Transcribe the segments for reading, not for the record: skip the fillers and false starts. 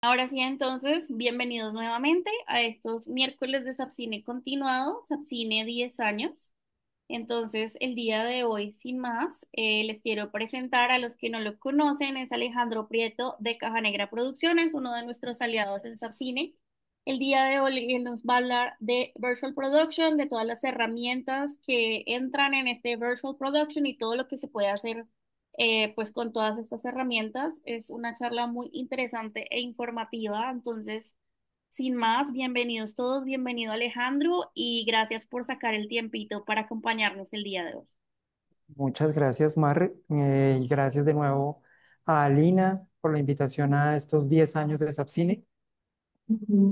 Ahora sí, entonces, bienvenidos nuevamente a estos miércoles de Sapcine continuado, Sapcine 10 años. Entonces, el día de hoy, sin más, les quiero presentar a los que no lo conocen, es Alejandro Prieto de Caja Negra Producciones, uno de nuestros aliados en Sapcine. El día de hoy él nos va a hablar de Virtual Production, de todas las herramientas que entran en este Virtual Production y todo lo que se puede hacer pues con todas estas herramientas. Es una charla muy interesante e informativa. Entonces, sin más, bienvenidos todos, bienvenido Alejandro y gracias por sacar el tiempito para acompañarnos el día de hoy. Muchas gracias, Mar, y gracias de nuevo a Alina por la invitación a estos 10 años de Sapcine.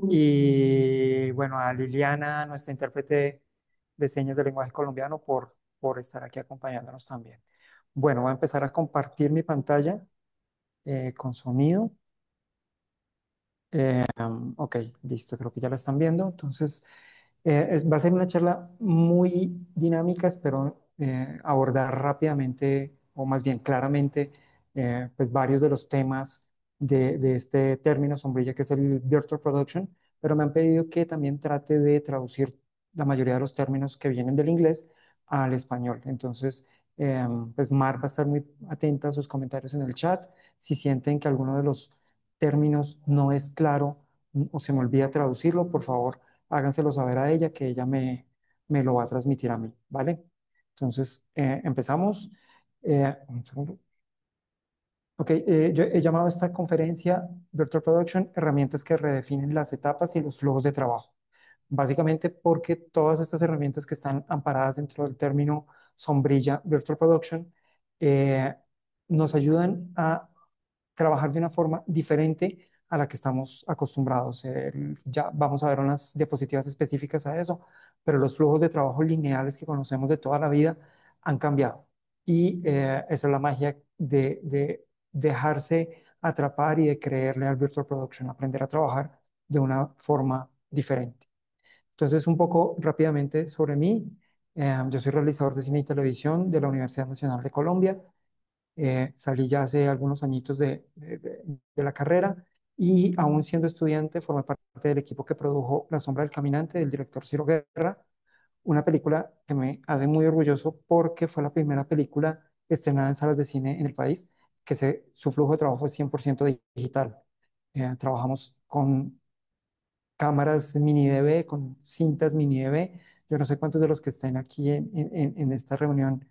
Y bueno, a Liliana, nuestra intérprete de señas de lenguaje colombiano, por estar aquí acompañándonos también. Bueno, voy a empezar a compartir mi pantalla con sonido. Ok, listo, creo que ya la están viendo. Entonces, va a ser una charla muy dinámica, espero abordar rápidamente, o más bien claramente, pues varios de los temas de este término sombrilla que es el Virtual Production, pero me han pedido que también trate de traducir la mayoría de los términos que vienen del inglés al español. Entonces, pues Mar va a estar muy atenta a sus comentarios en el chat. Si sienten que alguno de los términos no es claro o se me olvida traducirlo, por favor háganselo saber a ella, que ella me lo va a transmitir a mí, ¿vale? Entonces, empezamos. Un segundo. Ok, yo he llamado a esta conferencia Virtual Production, herramientas que redefinen las etapas y los flujos de trabajo. Básicamente porque todas estas herramientas que están amparadas dentro del término sombrilla Virtual Production eh, nos ayudan a trabajar de una forma diferente a la que estamos acostumbrados. Ya vamos a ver unas diapositivas específicas a eso, pero los flujos de trabajo lineales que conocemos de toda la vida han cambiado. Y esa es la magia de dejarse atrapar y de creerle al Virtual Production, aprender a trabajar de una forma diferente. Entonces, un poco rápidamente sobre mí. Yo soy realizador de cine y televisión de la Universidad Nacional de Colombia. Salí ya hace algunos añitos de la carrera y aún siendo estudiante formé parte del equipo que produjo La sombra del caminante del director Ciro Guerra, una película que me hace muy orgulloso porque fue la primera película estrenada en salas de cine en el país su flujo de trabajo fue 100% digital. Trabajamos con cámaras mini DV, con cintas mini DV. Yo no sé cuántos de los que estén aquí en esta reunión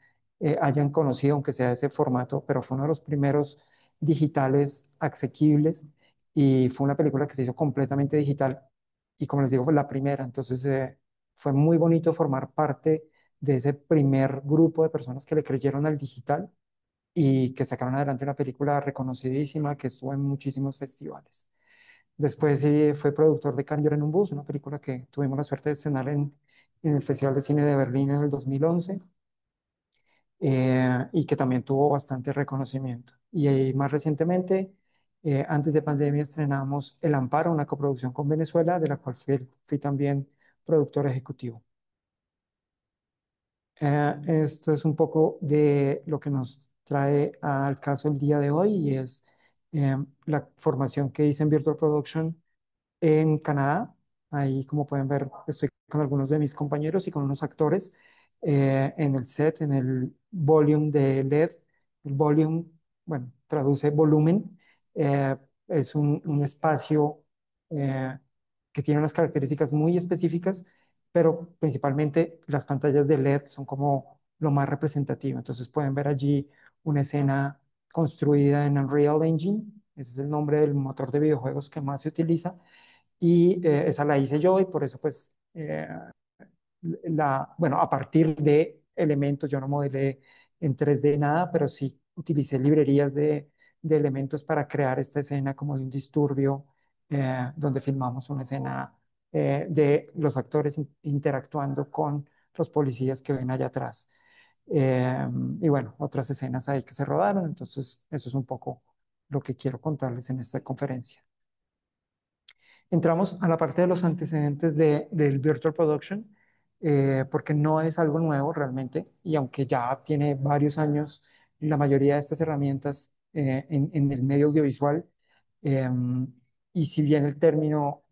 hayan conocido, aunque sea ese formato, pero fue uno de los primeros digitales asequibles y fue una película que se hizo completamente digital y como les digo, fue la primera. Entonces fue muy bonito formar parte de ese primer grupo de personas que le creyeron al digital y que sacaron adelante una película reconocidísima que estuvo en muchísimos festivales. Después fue productor de Cariño en un bus, una película que tuvimos la suerte de estrenar en el Festival de Cine de Berlín en el 2011 y que también tuvo bastante reconocimiento. Y más recientemente, antes de pandemia, estrenamos El Amparo, una coproducción con Venezuela, de la cual fui también productor ejecutivo. Esto es un poco de lo que nos trae al caso el día de hoy y es la formación que hice en Virtual Production en Canadá. Ahí, como pueden ver, estoy con algunos de mis compañeros y con unos actores en el set, en el volume de LED. El volume, bueno, traduce volumen. eh, es un espacio eh, que tiene unas características muy específicas, pero principalmente las pantallas de LED son como lo más representativo. Entonces pueden ver allí una escena construida en Unreal Engine. Ese es el nombre del motor de videojuegos que más se utiliza y esa la hice yo y por eso pues bueno, a partir de elementos, yo no modelé en 3D nada, pero sí utilicé librerías de elementos para crear esta escena como de un disturbio, donde filmamos una escena de los actores interactuando con los policías que ven allá atrás. Y bueno, otras escenas ahí que se rodaron, entonces eso es un poco lo que quiero contarles en esta conferencia. Entramos a la parte de los antecedentes del Virtual Production, porque no es algo nuevo realmente, y aunque ya tiene varios años, la mayoría de estas herramientas en el medio audiovisual, y si bien el término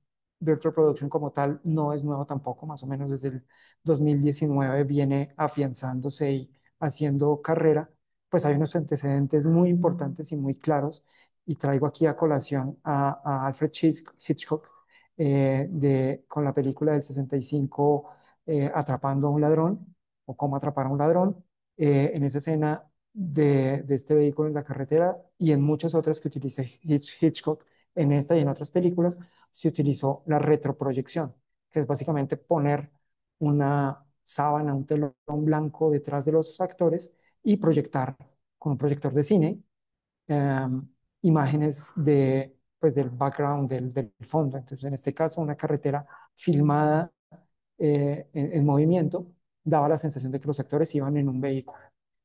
Virtual Production como tal no es nuevo tampoco, más o menos desde el 2019 viene afianzándose y haciendo carrera, pues hay unos antecedentes muy importantes y muy claros, y traigo aquí a colación a Alfred Hitchcock, con la película del 65, Atrapando a un ladrón, o Cómo atrapar a un ladrón, en esa escena de este vehículo en la carretera y en muchas otras que utiliza Hitchcock, en esta y en otras películas, se utilizó la retroproyección, que es básicamente poner una sábana, un telón blanco detrás de los actores y proyectar con un proyector de cine em, imágenes pues, del background, del fondo. Entonces, en este caso, una carretera filmada en movimiento daba la sensación de que los actores iban en un vehículo.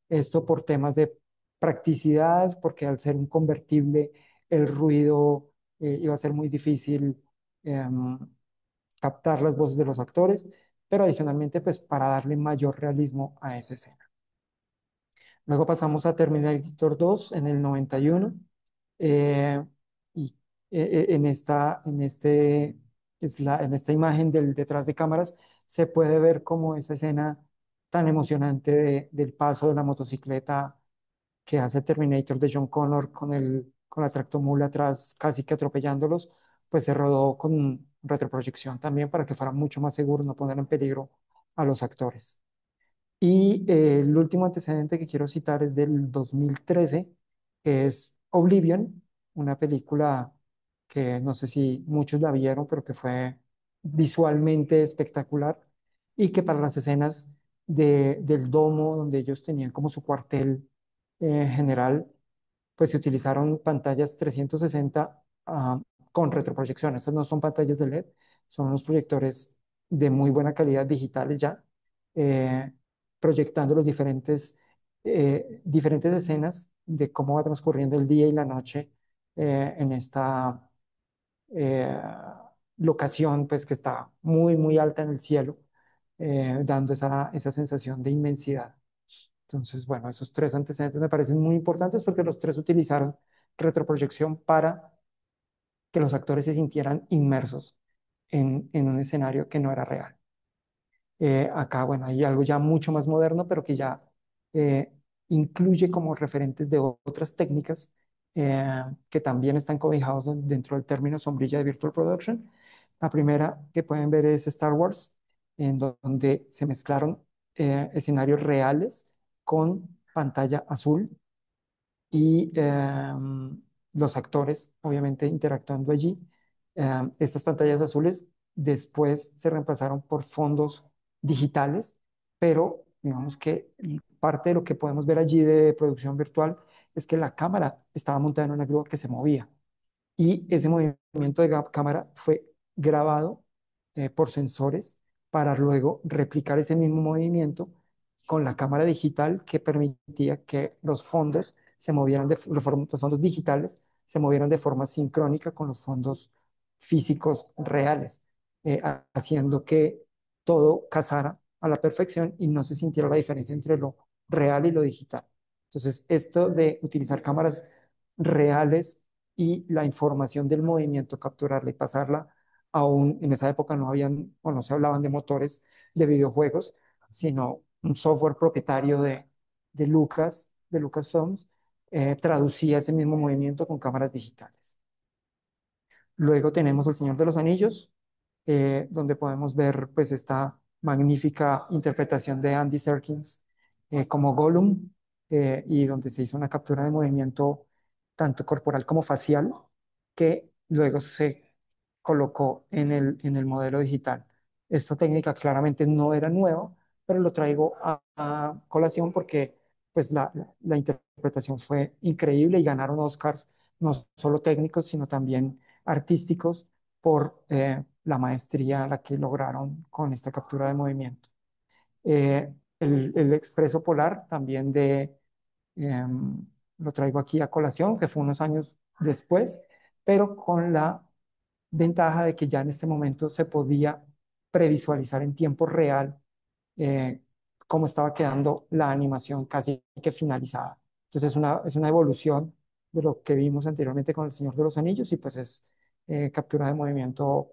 Esto por temas de practicidad, porque al ser un convertible, el ruido iba a ser muy difícil em, captar las voces de los actores, pero adicionalmente, pues para darle mayor realismo a esa escena. Luego pasamos a Terminator 2 en el 91, eh, y en esta imagen del detrás de cámaras se puede ver como esa escena tan emocionante del paso de la motocicleta que hace Terminator de John Connor con la tractomula atrás casi que atropellándolos, pues se rodó con retroproyección también para que fuera mucho más seguro, no poner en peligro a los actores. Y el último antecedente que quiero citar es del 2013, que es Oblivion, una película que no sé si muchos la vieron, pero que fue visualmente espectacular y que para las escenas del domo, donde ellos tenían como su cuartel general, pues se utilizaron pantallas 360 con retroproyección. Estas no son pantallas de LED, son unos proyectores de muy buena calidad digitales ya, eh, proyectando diferentes escenas de cómo va transcurriendo el día y la noche en esta eh, locación, pues que está muy, muy alta en el cielo, dando esa sensación de inmensidad. Entonces, bueno, esos tres antecedentes me parecen muy importantes porque los tres utilizaron retroproyección para que los actores se sintieran inmersos en un escenario que no era real. Acá, bueno, hay algo ya mucho más moderno, pero que ya eh, incluye como referentes de otras técnicas que también están cobijados dentro del término sombrilla de Virtual Production. La primera que pueden ver es Star Wars, en donde se mezclaron escenarios reales con pantalla azul y los actores, obviamente, interactuando allí. Estas pantallas azules después se reemplazaron por fondos digitales, pero digamos que parte de lo que podemos ver allí de producción virtual es que la cámara estaba montada en una grúa que se movía y ese movimiento de cámara fue grabado por sensores para luego replicar ese mismo movimiento con la cámara digital que permitía que los fondos se movieran los fondos digitales se movieran de forma sincrónica con los fondos físicos reales, haciendo que todo casara a la perfección y no se sintiera la diferencia entre lo real y lo digital. Entonces, esto de utilizar cámaras reales y la información del movimiento, capturarla y pasarla aún en esa época no habían o no se hablaban de motores de videojuegos, sino un software propietario de Lucasfilms, traducía ese mismo movimiento con cámaras digitales. Luego tenemos El Señor de los Anillos, donde podemos ver pues esta magnífica interpretación de Andy Serkins como Gollum, y donde se hizo una captura de movimiento tanto corporal como facial, que luego se colocó en el modelo digital. Esta técnica claramente no era nueva, pero lo traigo a colación porque pues la interpretación fue increíble y ganaron Oscars no solo técnicos, sino también artísticos por la maestría a la que lograron con esta captura de movimiento. El Expreso Polar también lo traigo aquí a colación, que fue unos años después, pero con la ventaja de que ya en este momento se podía previsualizar en tiempo real eh, cómo estaba quedando la animación casi que finalizada. Entonces es una evolución de lo que vimos anteriormente con El Señor de los Anillos y pues es captura de movimiento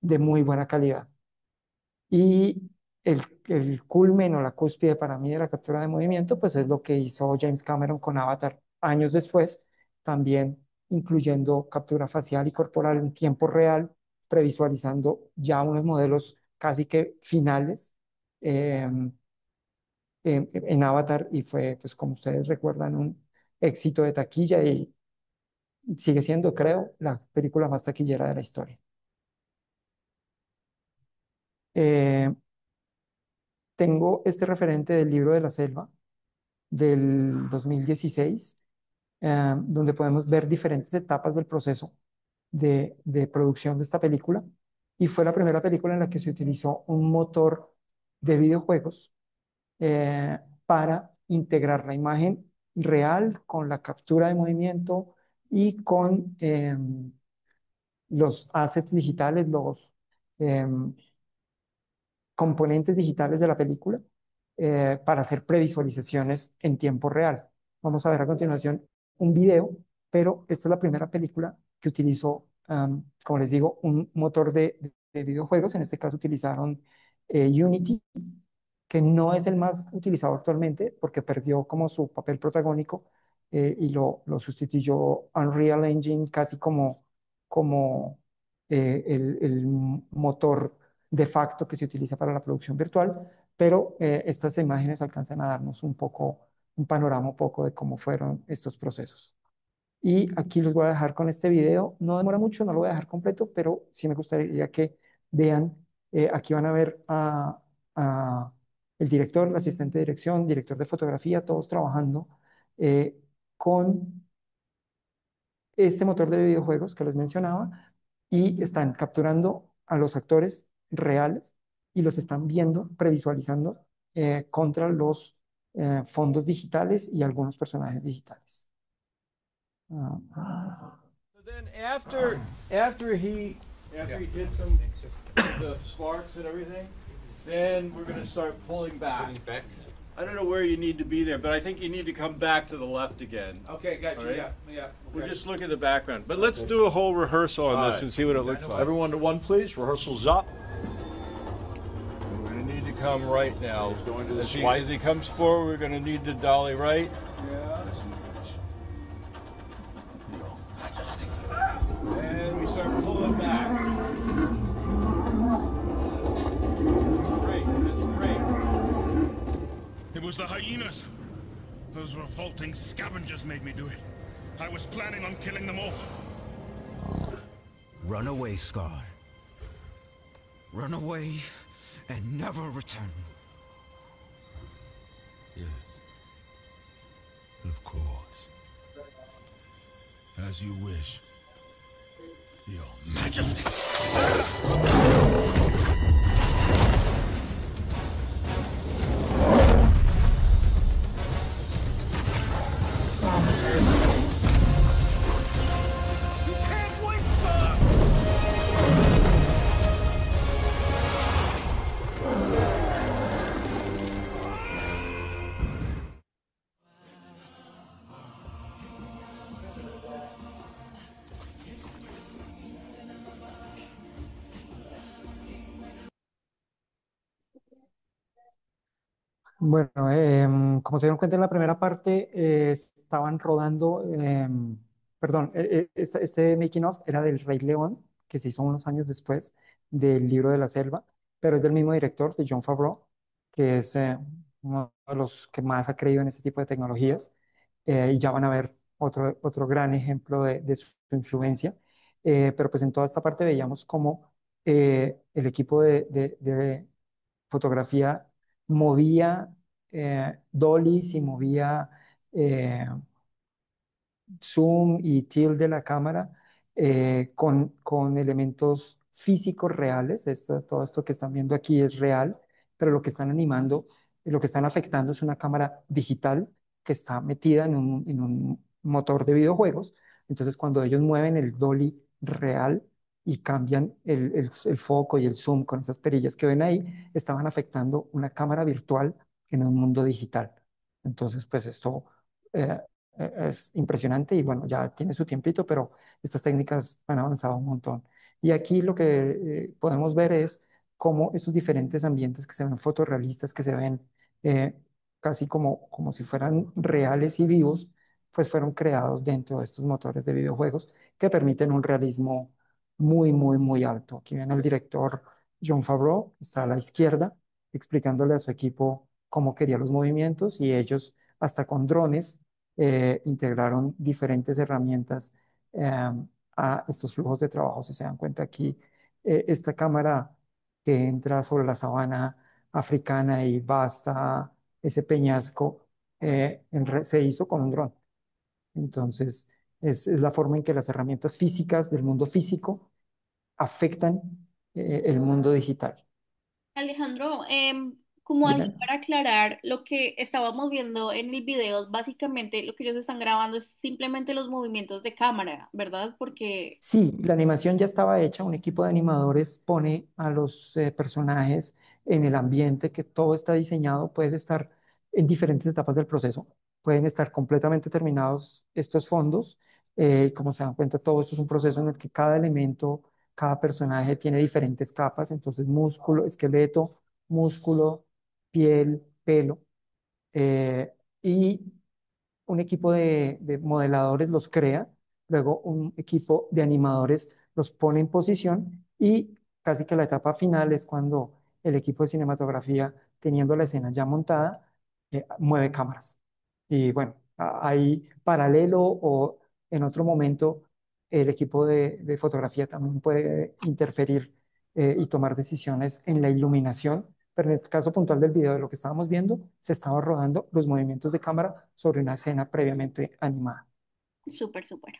de muy buena calidad. Y el culmen o la cúspide para mí de la captura de movimiento, pues es lo que hizo James Cameron con Avatar años después, también incluyendo captura facial y corporal en tiempo real, previsualizando ya unos modelos casi que finales em, en Avatar y fue, pues como ustedes recuerdan, un éxito de taquilla y sigue siendo, creo, la película más taquillera de la historia. Eh, Tengo este referente del libro de la selva del 2016, donde podemos ver diferentes etapas del proceso de producción de esta película. Y fue la primera película en la que se utilizó un motor de videojuegos para integrar la imagen real con la captura de movimiento y con los assets digitales, los em, componentes digitales de la película para hacer previsualizaciones en tiempo real. Vamos a ver a continuación un video, pero esta es la primera película que utilizó, como les digo, un motor de videojuegos. En este caso utilizaron Unity, que no es el más utilizado actualmente porque perdió como su papel protagónico y lo sustituyó Unreal Engine casi como el motor de facto que se utiliza para la producción virtual, pero estas imágenes alcanzan a darnos un poco, un panorama un poco de cómo fueron estos procesos. Y aquí los voy a dejar con este video. No demora mucho, no lo voy a dejar completo, pero sí me gustaría que vean. Aquí van a ver a el director, el asistente de dirección, director de fotografía, todos trabajando eh, con este motor de videojuegos que les mencionaba y están capturando a los actores reales y los están viendo, previsualizando contra los fondos digitales y algunos personajes digitales. Ah, So then after he did some the sparks and everything, then we're gonna start pulling back. Back. I don't know where you need to be there, but I think you need to come back to the left again. Okay, got All you. right. Yeah. We'll Okay. just look at the background. But let's do a whole rehearsal on All this right. and see what it looks like. Everyone to one, please. Rehearsal's up. We're gonna need to come right now. He's going to the As swipe. as he comes forward, we're gonna need to dolly right. And we start pulling back. That's great. That's great. It was the hyenas. Those revolting scavengers made me do it. I was planning on killing them all. Run away, Scar. Run away and never return. Yes. Of course. As you wish. Your Majesty. bueno, como se dieron cuenta en la primera parte, estaban rodando, perdón, este making of era del Rey León, que se hizo unos años después del Libro de la Selva, pero es del mismo director, de Jon Favreau, que es uno de los que más ha creído en este tipo de tecnologías, y ya van a ver otro gran ejemplo de su influencia. Pero pues en toda esta parte veíamos cómo el equipo de fotografía movía dollies y movía eh, zoom y tilt de la cámara con elementos físicos reales. Todo esto que están viendo aquí es real, pero lo que están animando, lo que están afectando es una cámara digital que está metida en un motor de videojuegos. Entonces, cuando ellos mueven el dolly real y cambian el foco y el zoom con esas perillas que ven ahí, estaban afectando una cámara virtual en un mundo digital. Entonces, pues esto es impresionante y bueno, ya tiene su tiempito, pero estas técnicas han avanzado un montón. Y aquí lo que podemos ver es cómo estos diferentes ambientes que se ven fotorrealistas, que se ven eh, casi como si fueran reales y vivos, pues fueron creados dentro de estos motores de videojuegos que permiten un realismo muy, muy, muy alto. Aquí ven al director Jon Favreau, está a la izquierda, explicándole a su equipo cómo quería los movimientos y ellos, hasta con drones, integraron diferentes herramientas a estos flujos de trabajo. Si se dan cuenta aquí, esta cámara que entra sobre la sabana africana y va hasta ese peñasco, se hizo con un dron. Entonces, es la forma en que las herramientas físicas del mundo físico afectan el mundo digital. Alejandro, como ahí Dime. para aclarar, lo que estábamos viendo en el video, básicamente lo que ellos están grabando es simplemente los movimientos de cámara, ¿verdad? Porque, Sí, la animación ya estaba hecha, un equipo de animadores pone a los personajes en el ambiente que todo está diseñado, puede estar en diferentes etapas del proceso, pueden estar completamente terminados estos fondos, como se dan cuenta, todo esto es un proceso en el que cada elemento, cada personaje tiene diferentes capas, entonces músculo, esqueleto, músculo, piel, pelo, y un equipo de modeladores los crea, luego un equipo de animadores los pone en posición y casi que la etapa final es cuando el equipo de cinematografía, teniendo la escena ya montada, mueve cámaras. Y bueno, ahí paralelo o en otro momento el equipo de fotografía también puede interferir y tomar decisiones en la iluminación, pero en este caso puntual del video de lo que estábamos viendo, se estaba rodando los movimientos de cámara sobre una escena previamente animada. súper, súper.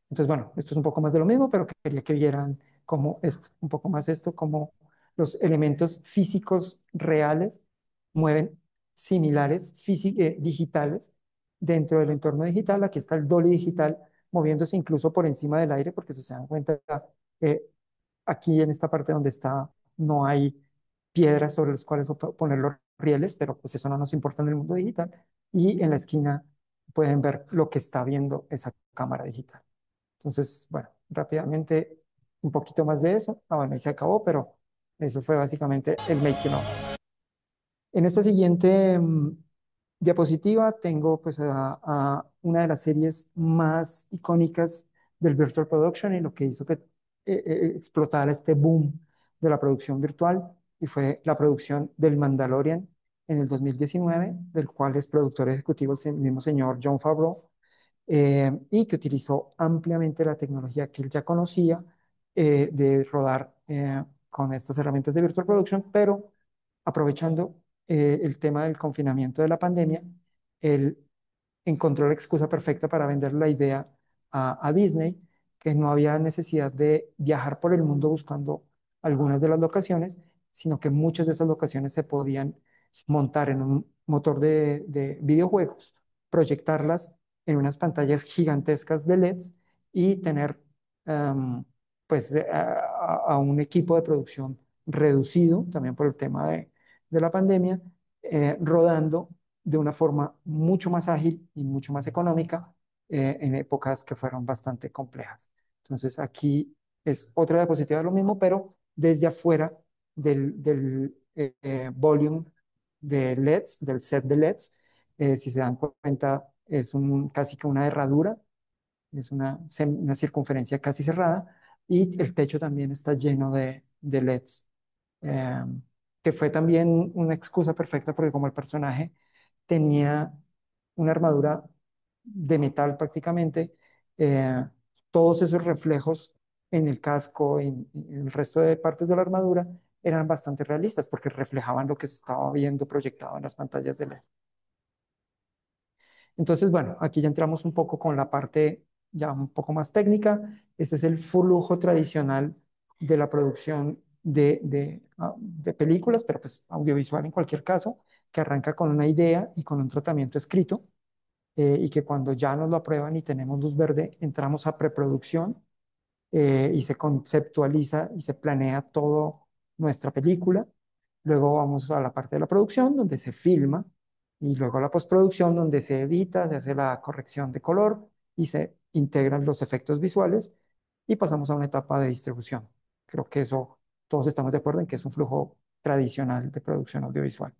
Entonces, bueno, esto es un poco más de lo mismo, pero quería que vieran cómo esto, un poco más esto, cómo los elementos físicos reales mueven similares digitales dentro del entorno digital. Aquí está el dolly digital moviéndose incluso por encima del aire, porque si se dan cuenta, eh, aquí en esta parte donde está, no hay piedras sobre las cuales poner los rieles, pero pues eso no nos importa en el mundo digital. Y en la esquina pueden ver lo que está viendo esa cámara digital. Entonces, bueno, rápidamente un poquito más de eso. Ah, bueno, y se acabó, pero eso fue básicamente el making of. En esta siguiente diapositiva tengo pues a una de las series más icónicas del virtual production y lo que hizo que explotara este boom de la producción virtual y fue la producción del Mandalorian en el 2019, del cual es productor ejecutivo el mismo señor Jon Favreau, y que utilizó ampliamente la tecnología que él ya conocía de rodar con estas herramientas de virtual production, pero aprovechando el tema del confinamiento de la pandemia, él encontró la excusa perfecta para vender la idea a Disney, que no había necesidad de viajar por el mundo buscando algunas de las locaciones, sino que muchas de esas locaciones se podían montar en un motor de videojuegos, proyectarlas en unas pantallas gigantescas de LEDs y tener um, pues a un equipo de producción reducido, también por el tema de la pandemia, rodando de una forma mucho más ágil y mucho más económica en épocas que fueron bastante complejas. Entonces aquí es otra diapositiva de lo mismo, pero desde afuera del volume de LEDs, del set de LEDs. Si se dan cuenta, es casi que una herradura, es una circunferencia casi cerrada y el techo también está lleno de LEDs, eh, que fue también una excusa perfecta porque como el personaje tenía una armadura de metal prácticamente, eh, todos esos reflejos en el casco y en el resto de partes de la armadura eran bastante realistas porque reflejaban lo que se estaba viendo proyectado en las pantallas de LED. Entonces, bueno, aquí ya entramos un poco con la parte ya un poco más técnica. Este es el flujo tradicional de la producción de películas, pero pues audiovisual en cualquier caso, que arranca con una idea y con un tratamiento escrito, y que cuando ya nos lo aprueban y tenemos luz verde, entramos a preproducción y se conceptualiza y se planea todo nuestra película. Luego vamos a la parte de la producción, donde se filma Y luego la postproducción, donde se edita, se hace la corrección de color y se integran los efectos visuales y pasamos a una etapa de distribución. Creo que eso todos estamos de acuerdo en que es un flujo tradicional de producción audiovisual.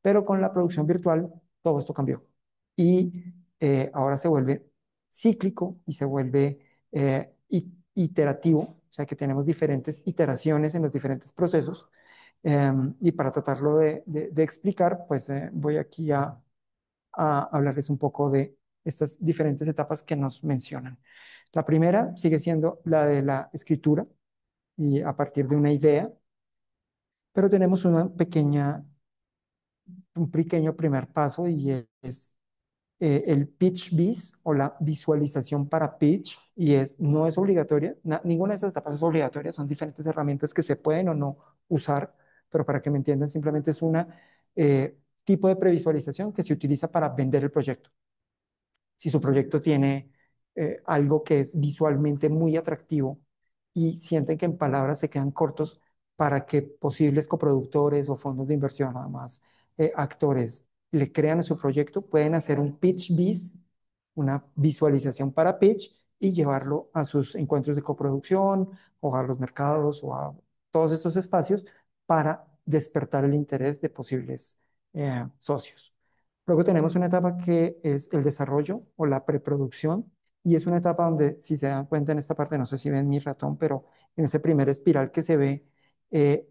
Pero con la producción virtual todo esto cambió y ahora se vuelve cíclico y se vuelve iterativo, o sea que tenemos diferentes iteraciones en los diferentes procesos. Y para tratarlo de explicar, pues voy aquí a hablarles un poco de estas diferentes etapas que nos mencionan. La primera sigue siendo la de la escritura y a partir de una idea, pero tenemos un pequeño primer paso y es el pitch bis o la visualización para pitch y no es obligatoria, ninguna de estas etapas es obligatoria, son diferentes herramientas que se pueden o no usar, pero para que me entiendan simplemente es una tipo de previsualización que se utiliza para vender el proyecto. Si su proyecto tiene algo que es visualmente muy atractivo y sienten que en palabras se quedan cortos para que posibles coproductores o fondos de inversión, además actores, le crean a su proyecto, pueden hacer un pitch bis, una visualización para pitch y llevarlo a sus encuentros de coproducción o a los mercados o a todos estos espacios para despertar el interés de posibles socios. Luego tenemos una etapa que es el desarrollo o la preproducción y es una etapa donde, si se dan cuenta en esta parte, no sé si ven mi ratón, pero en ese primer espiral que se ve,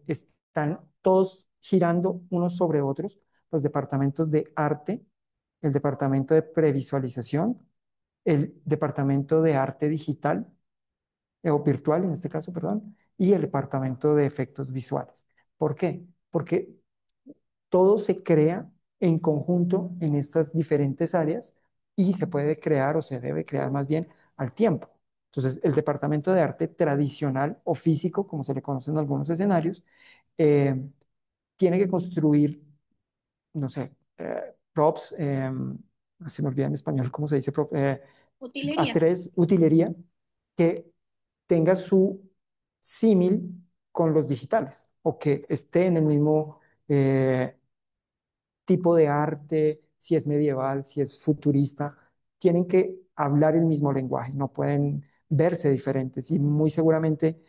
están todos girando unos sobre otros, los departamentos de arte, el departamento de previsualización, el departamento de arte digital, o virtual en este caso, perdón, y el departamento de efectos visuales. ¿Por qué? Porque todo se crea en conjunto en estas diferentes áreas y se puede crear o se debe crear más bien al tiempo. Entonces, el departamento de arte tradicional o físico, como se le conoce en algunos escenarios, eh, tiene que construir, no sé, props, se me olvida en español cómo se dice, Utilería. A3, utilería, que tenga su símil con los digitales o que esté en el mismo tipo de arte, si es medieval, si es futurista, tienen que hablar el mismo lenguaje, no pueden verse diferentes y muy seguramente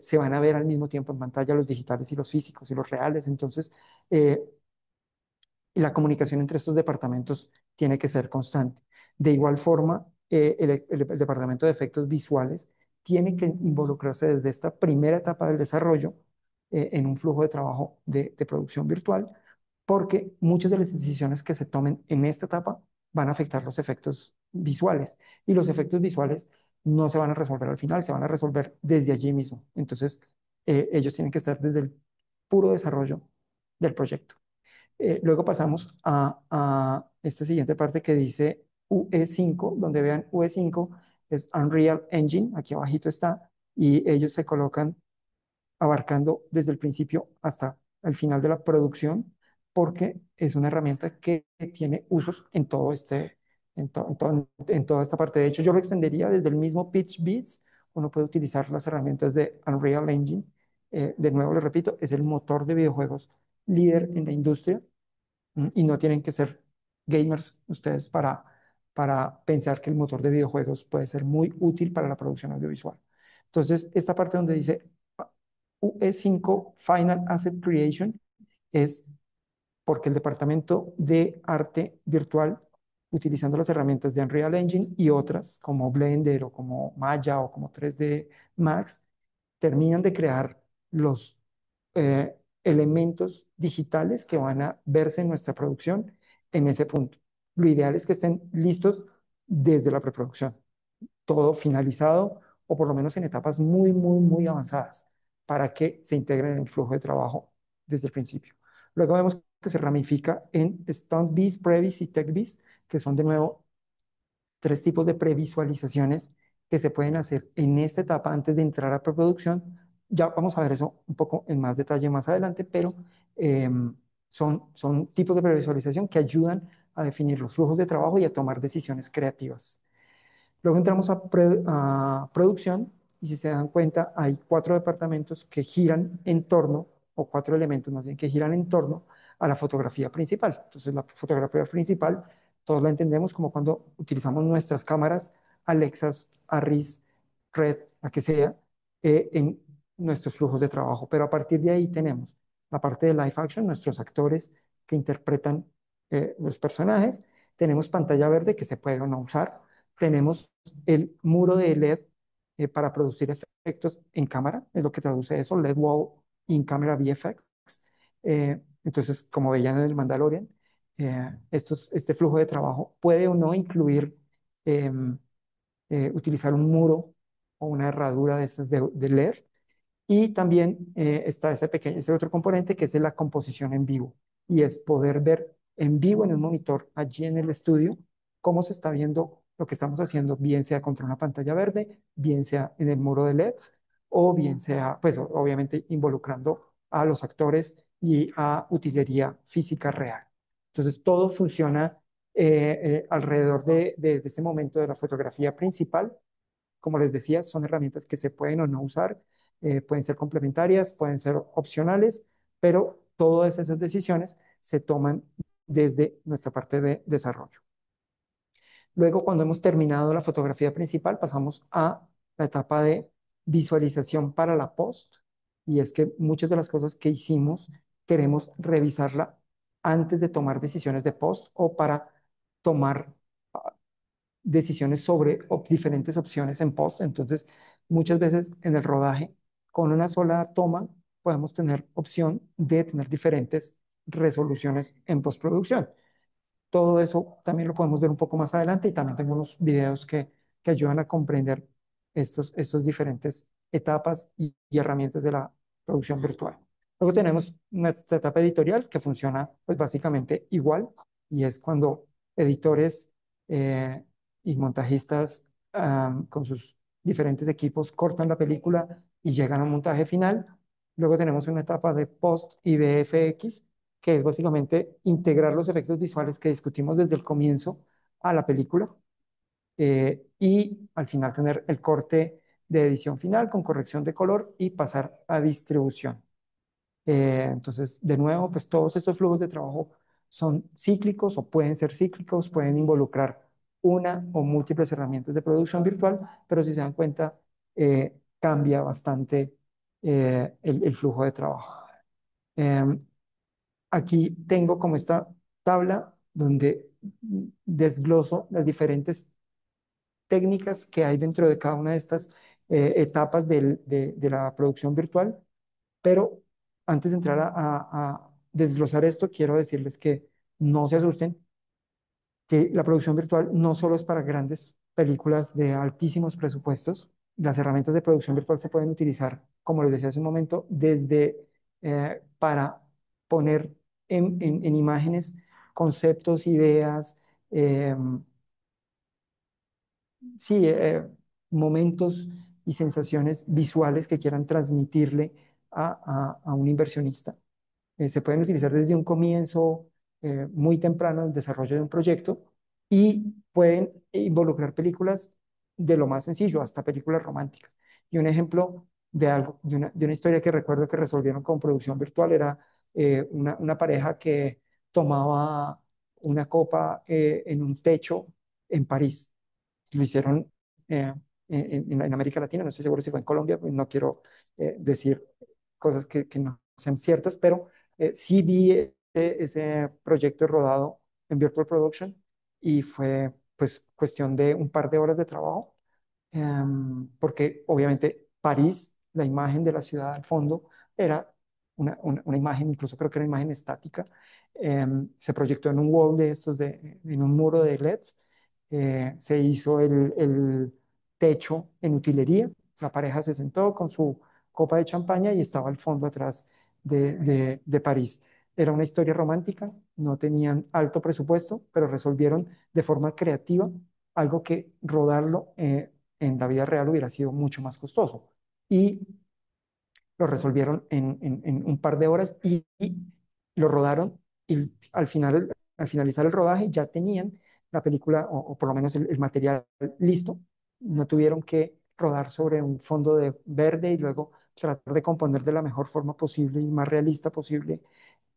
se van a ver al mismo tiempo en pantalla los digitales y los físicos y los reales. Entonces, eh, la comunicación entre estos departamentos tiene que ser constante. De igual forma, el departamento de efectos visuales tiene que involucrarse desde esta primera etapa del desarrollo en un flujo de trabajo de producción virtual, porque muchas de las decisiones que se tomen en esta etapa van a afectar los efectos visuales y los efectos visuales no se van a resolver al final, se van a resolver desde allí mismo. Entonces, ellos tienen que estar desde el puro desarrollo del proyecto. Luego pasamos a esta siguiente parte que dice UE5, donde vean UE5 es Unreal Engine, aquí abajito está, y ellos se colocan abarcando desde el principio hasta el final de la producción, porque es una herramienta que tiene usos en todo en toda esta parte. De hecho, yo lo extendería desde el mismo PitchBeats, uno puede utilizar las herramientas de Unreal Engine. De nuevo, les repito, es el motor de videojuegos líder en la industria y no tienen que ser gamers ustedes para pensar que el motor de videojuegos puede ser muy útil para la producción audiovisual. Entonces, esta parte donde dice UE5 Final Asset Creation es porque el departamento de arte virtual, utilizando las herramientas de Unreal Engine y otras como Blender o como Maya o como 3D Max, terminan de crear los elementos digitales que van a verse en nuestra producción en ese punto. Lo ideal es que estén listos desde la preproducción, todo finalizado o por lo menos en etapas muy, muy, muy avanzadas para que se integren en el flujo de trabajo desde el principio. Luego vemos que se ramifica en StuntBees, Previs y TechBees, que son de nuevo tres tipos de previsualizaciones que se pueden hacer en esta etapa antes de entrar a preproducción. Ya vamos a ver eso un poco en más detalle más adelante, pero eh, son tipos de previsualización que ayudan a definir los flujos de trabajo y a tomar decisiones creativas. Luego entramos a producción y si se dan cuenta hay cuatro departamentos que giran en torno, o cuatro elementos más bien, que giran en torno a la fotografía principal. Entonces, la fotografía principal, todos la entendemos como cuando utilizamos nuestras cámaras, Alexas, Arris, Red, la que sea, en nuestros flujos de trabajo. Pero a partir de ahí tenemos la parte de live action, nuestros actores que interpretan los personajes. Tenemos pantalla verde que se puede o no usar. Tenemos el muro de LED para producir efectos en cámara, es lo que traduce eso, LED Wall in Camera VFX. Entonces, como veían en el Mandalorian, este flujo de trabajo puede o no incluir em, utilizar un muro o una herradura de estas de LED. Y también está ese otro componente que es de la composición en vivo, y es poder ver en vivo en un monitor allí en el estudio cómo se está viendo lo que estamos haciendo, bien sea contra una pantalla verde, bien sea en el muro de LEDs, o bien sea, pues obviamente involucrando a los actores y a utilería física real. Entonces todo funciona alrededor de ese momento de la fotografía principal. Como les decía, son herramientas que se pueden o no usar, pueden ser complementarias, pueden ser opcionales, pero todas esas decisiones se toman desde nuestra parte de desarrollo. Luego, cuando hemos terminado la fotografía principal, pasamos a la etapa de visualización para la post, y es que muchas de las cosas que hicimos queremos revisarla antes de tomar decisiones de post o para tomar decisiones sobre diferentes opciones en post. Entonces, muchas veces en el rodaje, con una sola toma, podemos tener opción de tener diferentes resoluciones en postproducción. Todo eso también lo podemos ver un poco más adelante, y también tengo unos videos que ayudan a comprender estos diferentes etapas y herramientas de la producción virtual. Luego tenemos nuestra etapa editorial que funciona pues básicamente igual, y es cuando editores eh, y montajistas con sus diferentes equipos cortan la película y llegan al montaje final. Luego tenemos una etapa de post y VFX, que es básicamente integrar los efectos visuales que discutimos desde el comienzo a la película, y al final tener el corte de edición final con corrección de color y pasar a distribución. Entonces, de nuevo, pues todos estos flujos de trabajo son cíclicos o pueden ser cíclicos, pueden involucrar una o múltiples herramientas de producción virtual, pero si se dan cuenta, cambia bastante el flujo de trabajo. Em, Aquí tengo como esta tabla donde desgloso las diferentes técnicas que hay dentro de cada una de estas etapas de la producción virtual, pero antes de entrar a desglosar esto, quiero decirles que no se asusten, que la producción virtual no solo es para grandes películas de altísimos presupuestos. Las herramientas de producción virtual se pueden utilizar, como les decía hace un momento, desde para poner en imágenes conceptos, ideas, eh, sí, momentos y sensaciones visuales que quieran transmitirle a un inversionista. Se pueden utilizar desde un comienzo muy temprano en el desarrollo de un proyecto, y pueden involucrar películas de lo más sencillo hasta películas románticas. Y un ejemplo de algo, de una historia que recuerdo que resolvieron con producción virtual era una pareja que tomaba una copa en un techo en París. Lo hicieron en América Latina, no estoy seguro si fue en Colombia, pues no quiero decir cosas que no sean ciertas, pero sí vi ese proyecto rodado en Virtual Production, y fue pues cuestión de un par de horas de trabajo, porque obviamente París, la imagen de la ciudad al fondo, era una imagen, incluso creo que era una imagen estática. Se proyectó en un wall de estos, en un muro de LEDs. Se hizo el techo en utilería. La pareja se sentó con su copa de champaña y estaba al fondo atrás de París. Era una historia romántica, no tenían alto presupuesto, pero resolvieron de forma creativa algo que rodarlo en la vida real hubiera sido mucho más costoso. Y lo resolvieron en un par de horas, y lo rodaron, y al finalizar el rodaje ya tenían la película o por lo menos el material listo. No tuvieron que rodar sobre un fondo de verde y luego tratar de componer de la mejor forma posible y más realista posible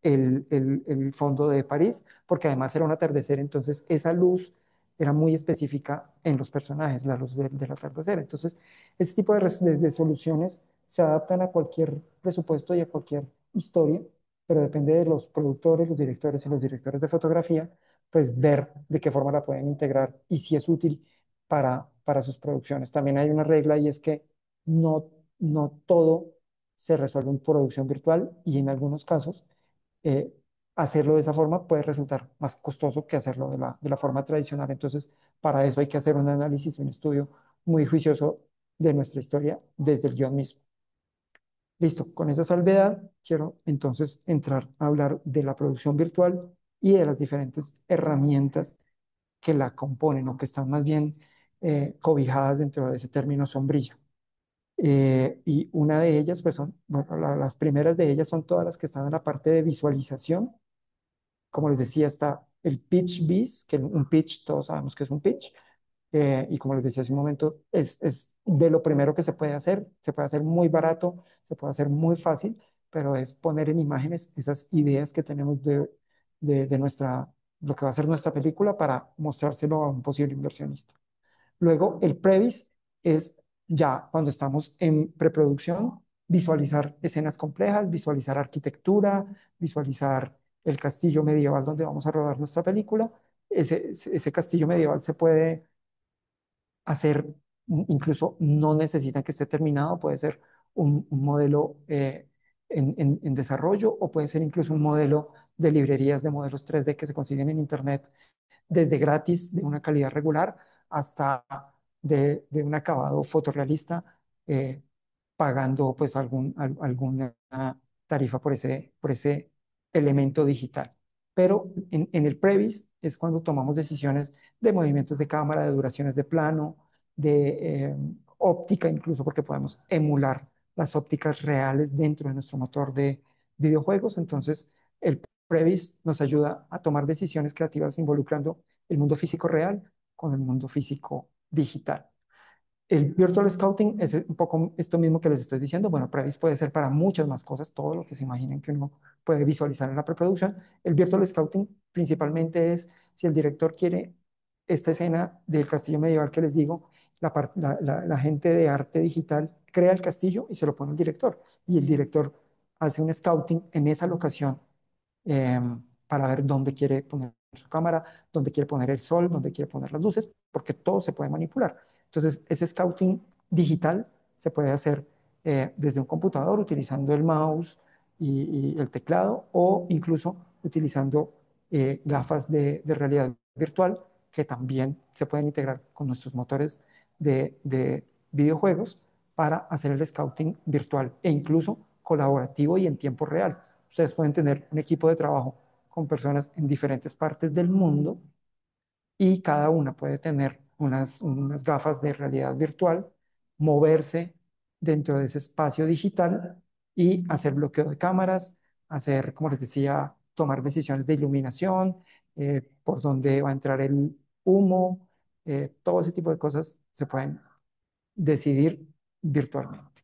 el fondo de París, porque además era un atardecer, entonces esa luz era muy específica en los personajes, la luz del atardecer. Entonces, este tipo de soluciones se adaptan a cualquier presupuesto y a cualquier historia, pero depende de los productores, los directores y los directores de fotografía, pues ver de qué forma la pueden integrar y si es útil para sus producciones. También hay una regla y es que no, no todo se resuelve en producción virtual y en algunos casos eh, hacerlo de esa forma puede resultar más costoso que hacerlo de la forma tradicional. Entonces, para eso hay que hacer un análisis, un estudio muy juicioso de nuestra historia desde el guión mismo. Listo, con esa salvedad quiero entonces entrar a hablar de la producción virtual y de las diferentes herramientas que la componen o que están más bien cobijadas dentro de ese término sombrilla. Y una de ellas, pues son, bueno, las primeras de ellas son todas las que están en la parte de visualización. Como les decía, está el pitch bis, que un pitch, todos sabemos que es un pitch. Y como les decía hace un momento, es de lo primero que se puede hacer muy barato, se puede hacer muy fácil, pero es poner en imágenes esas ideas que tenemos de lo que va a ser nuestra película para mostrárselo a un posible inversionista. Luego, el previs es ya cuando estamos en preproducción, visualizar escenas complejas, visualizar arquitectura, visualizar el castillo medieval donde vamos a rodar nuestra película. Ese castillo medieval se puede hacer, incluso no necesita que esté terminado, puede ser un modelo en desarrollo o puede ser incluso un modelo de librerías de modelos 3D que se consiguen en Internet desde gratis de una calidad regular hasta de un acabado fotorrealista, eh, pagando pues alguna tarifa por ese elemento digital. Pero en el previs es cuando tomamos decisiones de movimientos de cámara, de duraciones de plano, de óptica incluso, porque podemos emular las ópticas reales dentro de nuestro motor de videojuegos. Entonces, el previs nos ayuda a tomar decisiones creativas involucrando el mundo físico real con el mundo físico digital. El Virtual Scouting es un poco esto mismo que les estoy diciendo. Bueno, Previs puede ser para muchas más cosas, todo lo que se imaginen que uno puede visualizar en la preproducción. El Virtual Scouting principalmente es si el director quiere esta escena del castillo medieval que les digo, la gente de arte digital crea el castillo y se lo pone al director. Y el director hace un scouting en esa locación para ver dónde quiere poner su cámara, dónde quiere poner el sol, dónde quiere poner las luces, porque todo se puede manipular. Entonces, ese scouting digital se puede hacer desde un computador utilizando el mouse y el teclado o incluso utilizando gafas de realidad virtual que también se pueden integrar con nuestros motores de videojuegos para hacer el scouting virtual e incluso colaborativo y en tiempo real. Ustedes pueden tener un equipo de trabajo con personas en diferentes partes del mundo y cada una puede tener unas gafas de realidad virtual, moverse dentro de ese espacio digital y hacer bloqueo de cámaras, hacer, como les decía, tomar decisiones de iluminación, por dónde va a entrar el humo, todo ese tipo de cosas se pueden decidir virtualmente.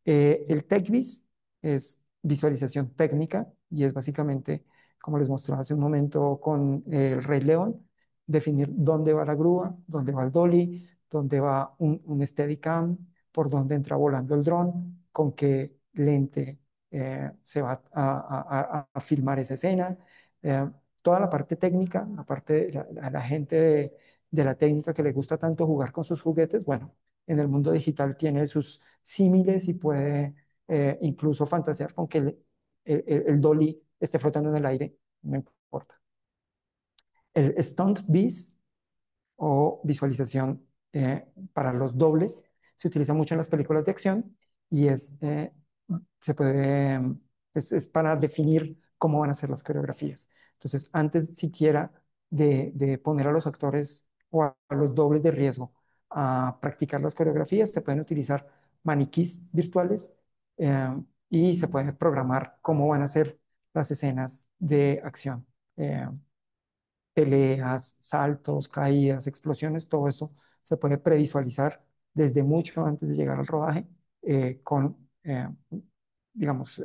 El TechVis es visualización técnica y es básicamente, como les mostré hace un momento con el Rey León, definir dónde va la grúa, dónde va el dolly, dónde va un Steadicam, por dónde entra volando el dron, con qué lente se va a filmar esa escena. Eh, Toda la parte técnica, la parte de la gente de la técnica que le gusta tanto jugar con sus juguetes, bueno, en el mundo digital tiene sus símiles y puede incluso fantasear con que el dolly esté flotando en el aire, no importa. El stunt beast o visualización para los dobles se utiliza mucho en las películas de acción y se puede, es para definir cómo van a ser las coreografías. Entonces, antes siquiera de poner a los actores o a los dobles de riesgo a practicar las coreografías, se pueden utilizar maniquís virtuales y se puede programar cómo van a ser las escenas de acción. Peleas, saltos, caídas, explosiones, todo eso se puede previsualizar desde mucho antes de llegar al rodaje con eh, digamos,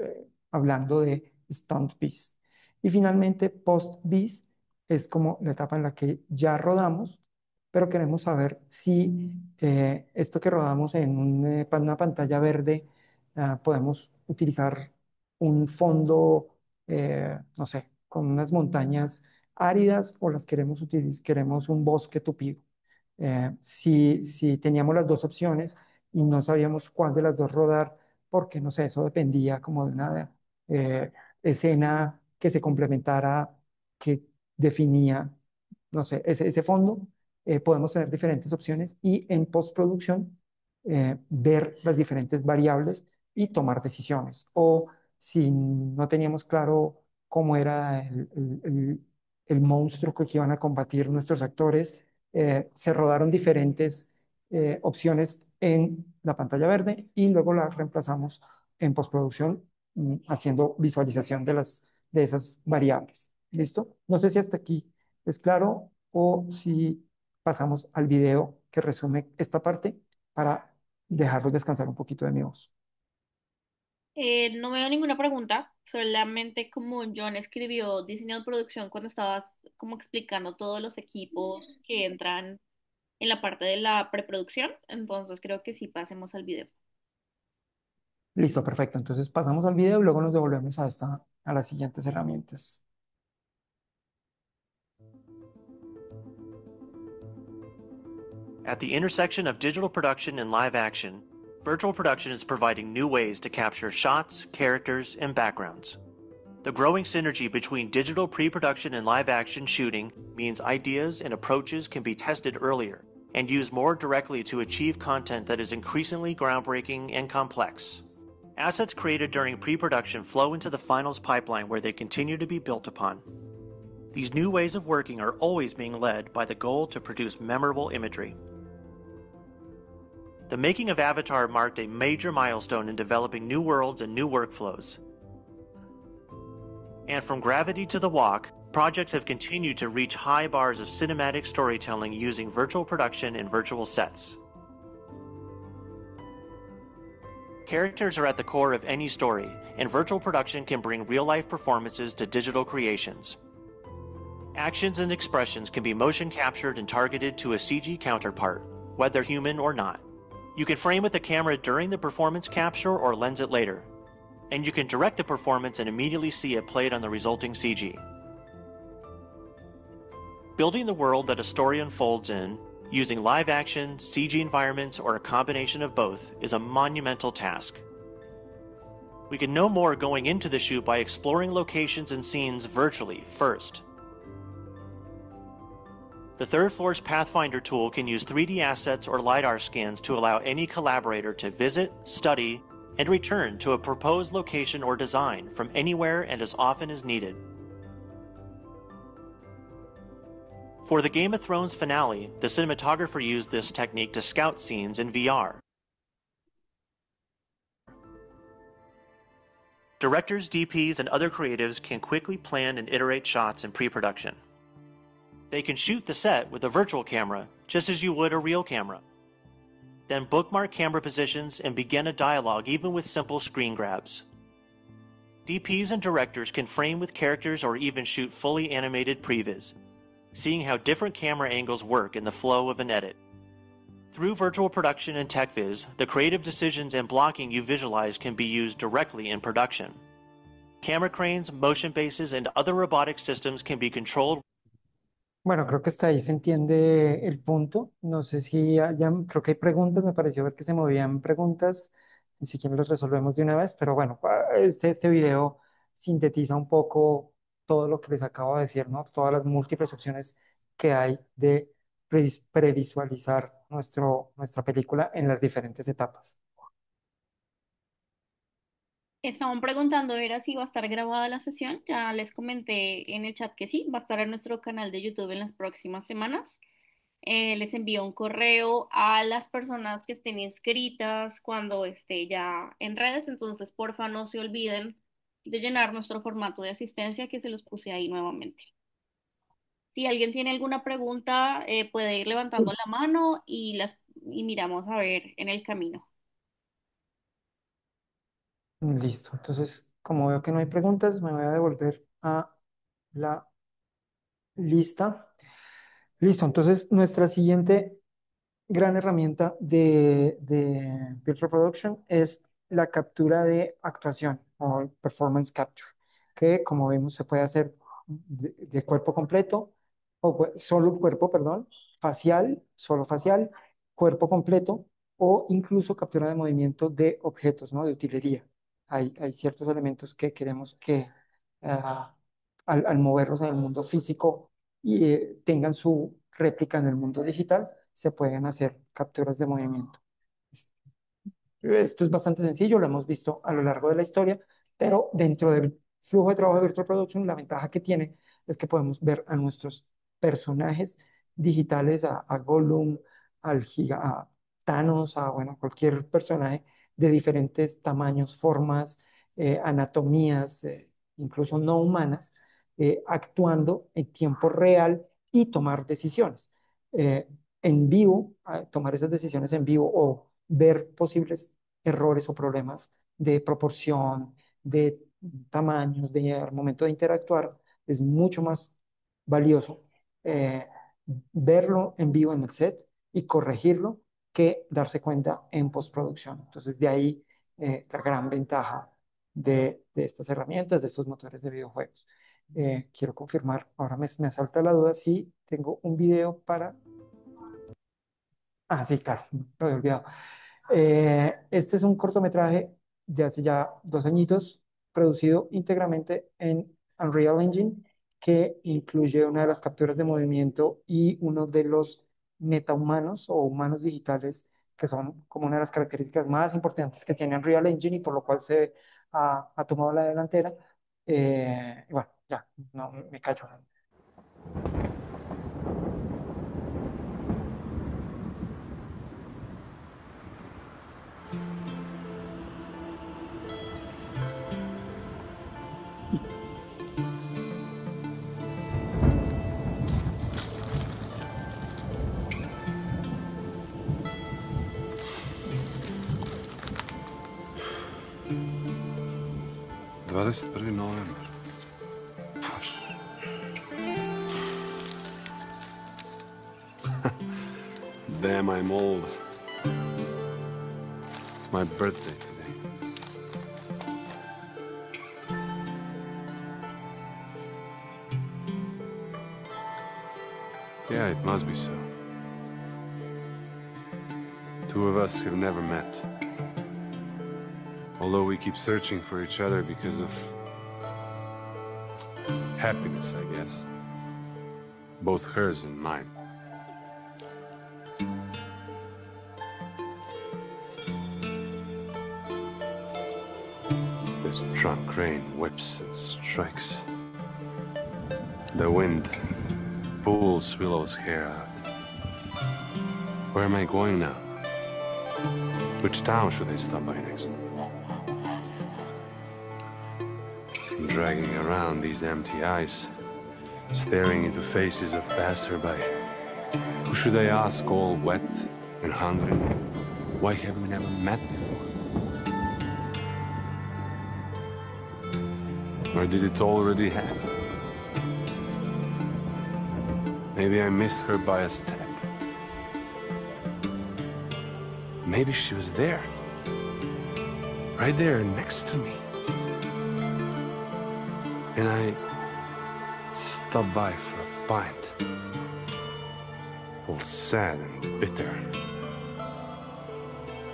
hablando de stunt bis. Y finalmente, post bis es como la etapa en la que ya rodamos, pero queremos saber si esto que rodamos en una pantalla verde, podemos utilizar un fondo, no sé, con unas montañas áridas o las queremos utilizar, queremos un bosque tupido. Si teníamos las dos opciones y no sabíamos cuál de las dos rodar, porque no sé, eso dependía como de una escena que se complementara, que definía, no sé, ese fondo. Podemos tener diferentes opciones y en postproducción ver las diferentes variables y tomar decisiones. O si no teníamos claro cómo era el monstruo que iban a combatir nuestros actores, se rodaron diferentes opciones en la pantalla verde y luego la reemplazamos en postproducción, haciendo visualización de esas variables. ¿Listo? No sé si hasta aquí es claro o si pasamos al video que resume esta parte para dejarlos descansar un poquito de mi voz. No veo ninguna pregunta, solamente como John escribió diseño de producción cuando estabas como explicando todos los equipos que entran en la parte de la preproducción, entonces creo que sí pasemos al video. Listo, perfecto. Entonces pasamos al video y luego nos devolvemos a las siguientes herramientas. At the intersection of digital production and live action, virtual production is providing new ways to capture shots, characters, and backgrounds. The growing synergy between digital pre-production and live action shooting means ideas and approaches can be tested earlier and used more directly to achieve content that is increasingly groundbreaking and complex. Assets created during pre-production flow into the finals pipeline where they continue to be built upon. These new ways of working are always being led by the goal to produce memorable imagery. The making of Avatar marked a major milestone in developing new worlds and new workflows. And from Gravity to The Walk, projects have continued to reach high bars of cinematic storytelling using virtual production and virtual sets. Characters are at the core of any story, and virtual production can bring real-life performances to digital creations. Actions and expressions can be motion captured and targeted to a CG counterpart, whether human or not. You can frame with the camera during the performance capture or lens it later. And you can direct the performance and immediately see it played on the resulting CG. Building the world that a story unfolds in, using live action, CG environments, or a combination of both, is a monumental task. We can know more going into the shoot by exploring locations and scenes virtually first. The third floor's Pathfinder tool can use 3D assets or LiDAR scans to allow any collaborator to visit, study, and return to a proposed location or design from anywhere and as often as needed. For the Game of Thrones finale, the cinematographer used this technique to scout scenes in VR. Directors, DPs, and other creatives can quickly plan and iterate shots in pre-production. They can shoot the set with a virtual camera, just as you would a real camera. Then bookmark camera positions and begin a dialogue even with simple screen grabs. DPs and directors can frame with characters or even shoot fully animated previs, seeing how different camera angles work in the flow of an edit. Through virtual production and TechViz, the creative decisions and blocking you visualize can be used directly in production. Camera cranes, motion bases, and other robotic systems can be controlled. Bueno, creo que hasta ahí se entiende el punto. No sé si creo que hay preguntas, me pareció ver que se movían preguntas, ni siquiera las resolvemos de una vez, pero bueno, este video sintetiza un poco todo lo que les acabo de decir, ¿no? Todas las múltiples opciones que hay de previsualizar nuestra película en las diferentes etapas. Estaban preguntando era si va a estar grabada la sesión. Ya les comenté en el chat que sí, va a estar en nuestro canal de YouTube en las próximas semanas. Les envío un correo a las personas que estén inscritas cuando esté ya en redes, entonces porfa no se olviden de llenar nuestro formato de asistencia que se los puse ahí nuevamente. Si alguien tiene alguna pregunta, puede ir levantando la mano y miramos a ver en el camino. Listo. Entonces, como veo que no hay preguntas, me voy a devolver a la lista. Listo. Entonces, nuestra siguiente gran herramienta de Virtual Production es la captura de actuación o performance capture, que como vemos se puede hacer de cuerpo completo o solo cuerpo, perdón, facial, solo facial, cuerpo completo o incluso captura de movimiento de objetos, ¿no? De utilería. Hay ciertos elementos que queremos que ah, al moverlos en el mundo físico y tengan su réplica en el mundo digital, se pueden hacer capturas de movimiento. Esto es bastante sencillo, lo hemos visto a lo largo de la historia, pero dentro del flujo de trabajo de Virtual Production, la ventaja que tiene es que podemos ver a nuestros personajes digitales, a Gollum, a Thanos, a bueno, cualquier personaje de diferentes tamaños, formas, anatomías, incluso no humanas, actuando en tiempo real y tomar decisiones. Eh, en vivo, tomar esas decisiones en vivo o ver posibles errores o problemas de proporción, de tamaños, al momento de interactuar, es mucho más valioso eh, verlo en vivo en el set y corregirlo que darse cuenta en postproducción. Entonces, de ahí la gran ventaja de estas herramientas, de estos motores de videojuegos. Quiero confirmar, ahora me asalta la duda si tengo un video para... Ah, sí, claro, lo había olvidado. Este es un cortometraje de hace ya 2 añitos, producido íntegramente en Unreal Engine, que incluye una de las capturas de movimiento y uno de los metahumanos o humanos digitales, que son como una de las características más importantes que tiene Unreal Engine y por lo cual se ha tomado la delantera. Y bueno, ya, no me callo. november. Damn, I'm old. It's my birthday today. Yeah, it must be so. Two of us have never met. Although we keep searching for each other because of happiness, I guess. Both hers and mine. This trunk crane whips and strikes. The wind pulls Willow's hair out. Where am I going now? Which town should I stop by next? I'm dragging around these empty eyes, staring into faces of passerby. Who should I ask, all wet and hungry? Why have we never met before? Or did it already happen? Maybe I missed her by a step. Maybe she was there. Right there next to me. And I stopped by for a pint. All sad and bitter.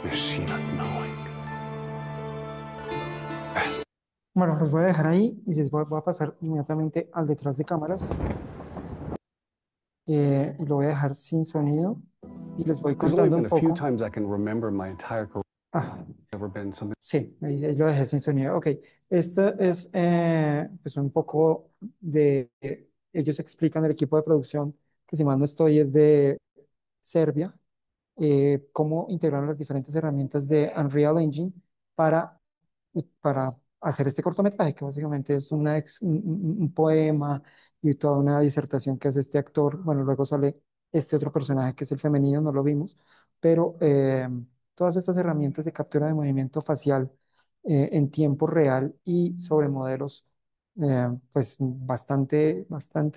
Is she not knowing? Bueno, los voy a dejar ahí y voy a pasar inmediatamente al detrás de cámaras. Y lo voy a dejar sin sonido y les voy There's only contando been un a few poco. times I can remember in my entire career. Ah, Never been something. sí, ahí lo dejé sin sonido. Ok, esto es pues un poco de... ellos explican el equipo de producción, que si mal no estoy es de Serbia, cómo integraron las diferentes herramientas de Unreal Engine para, para hacer este cortometraje, que básicamente es un poema y toda una disertación que hace este actor. Bueno, luego sale este otro personaje que es el femenino, no lo vimos, pero todas estas herramientas de captura de movimiento facial en tiempo real y sobre modelos pues bastante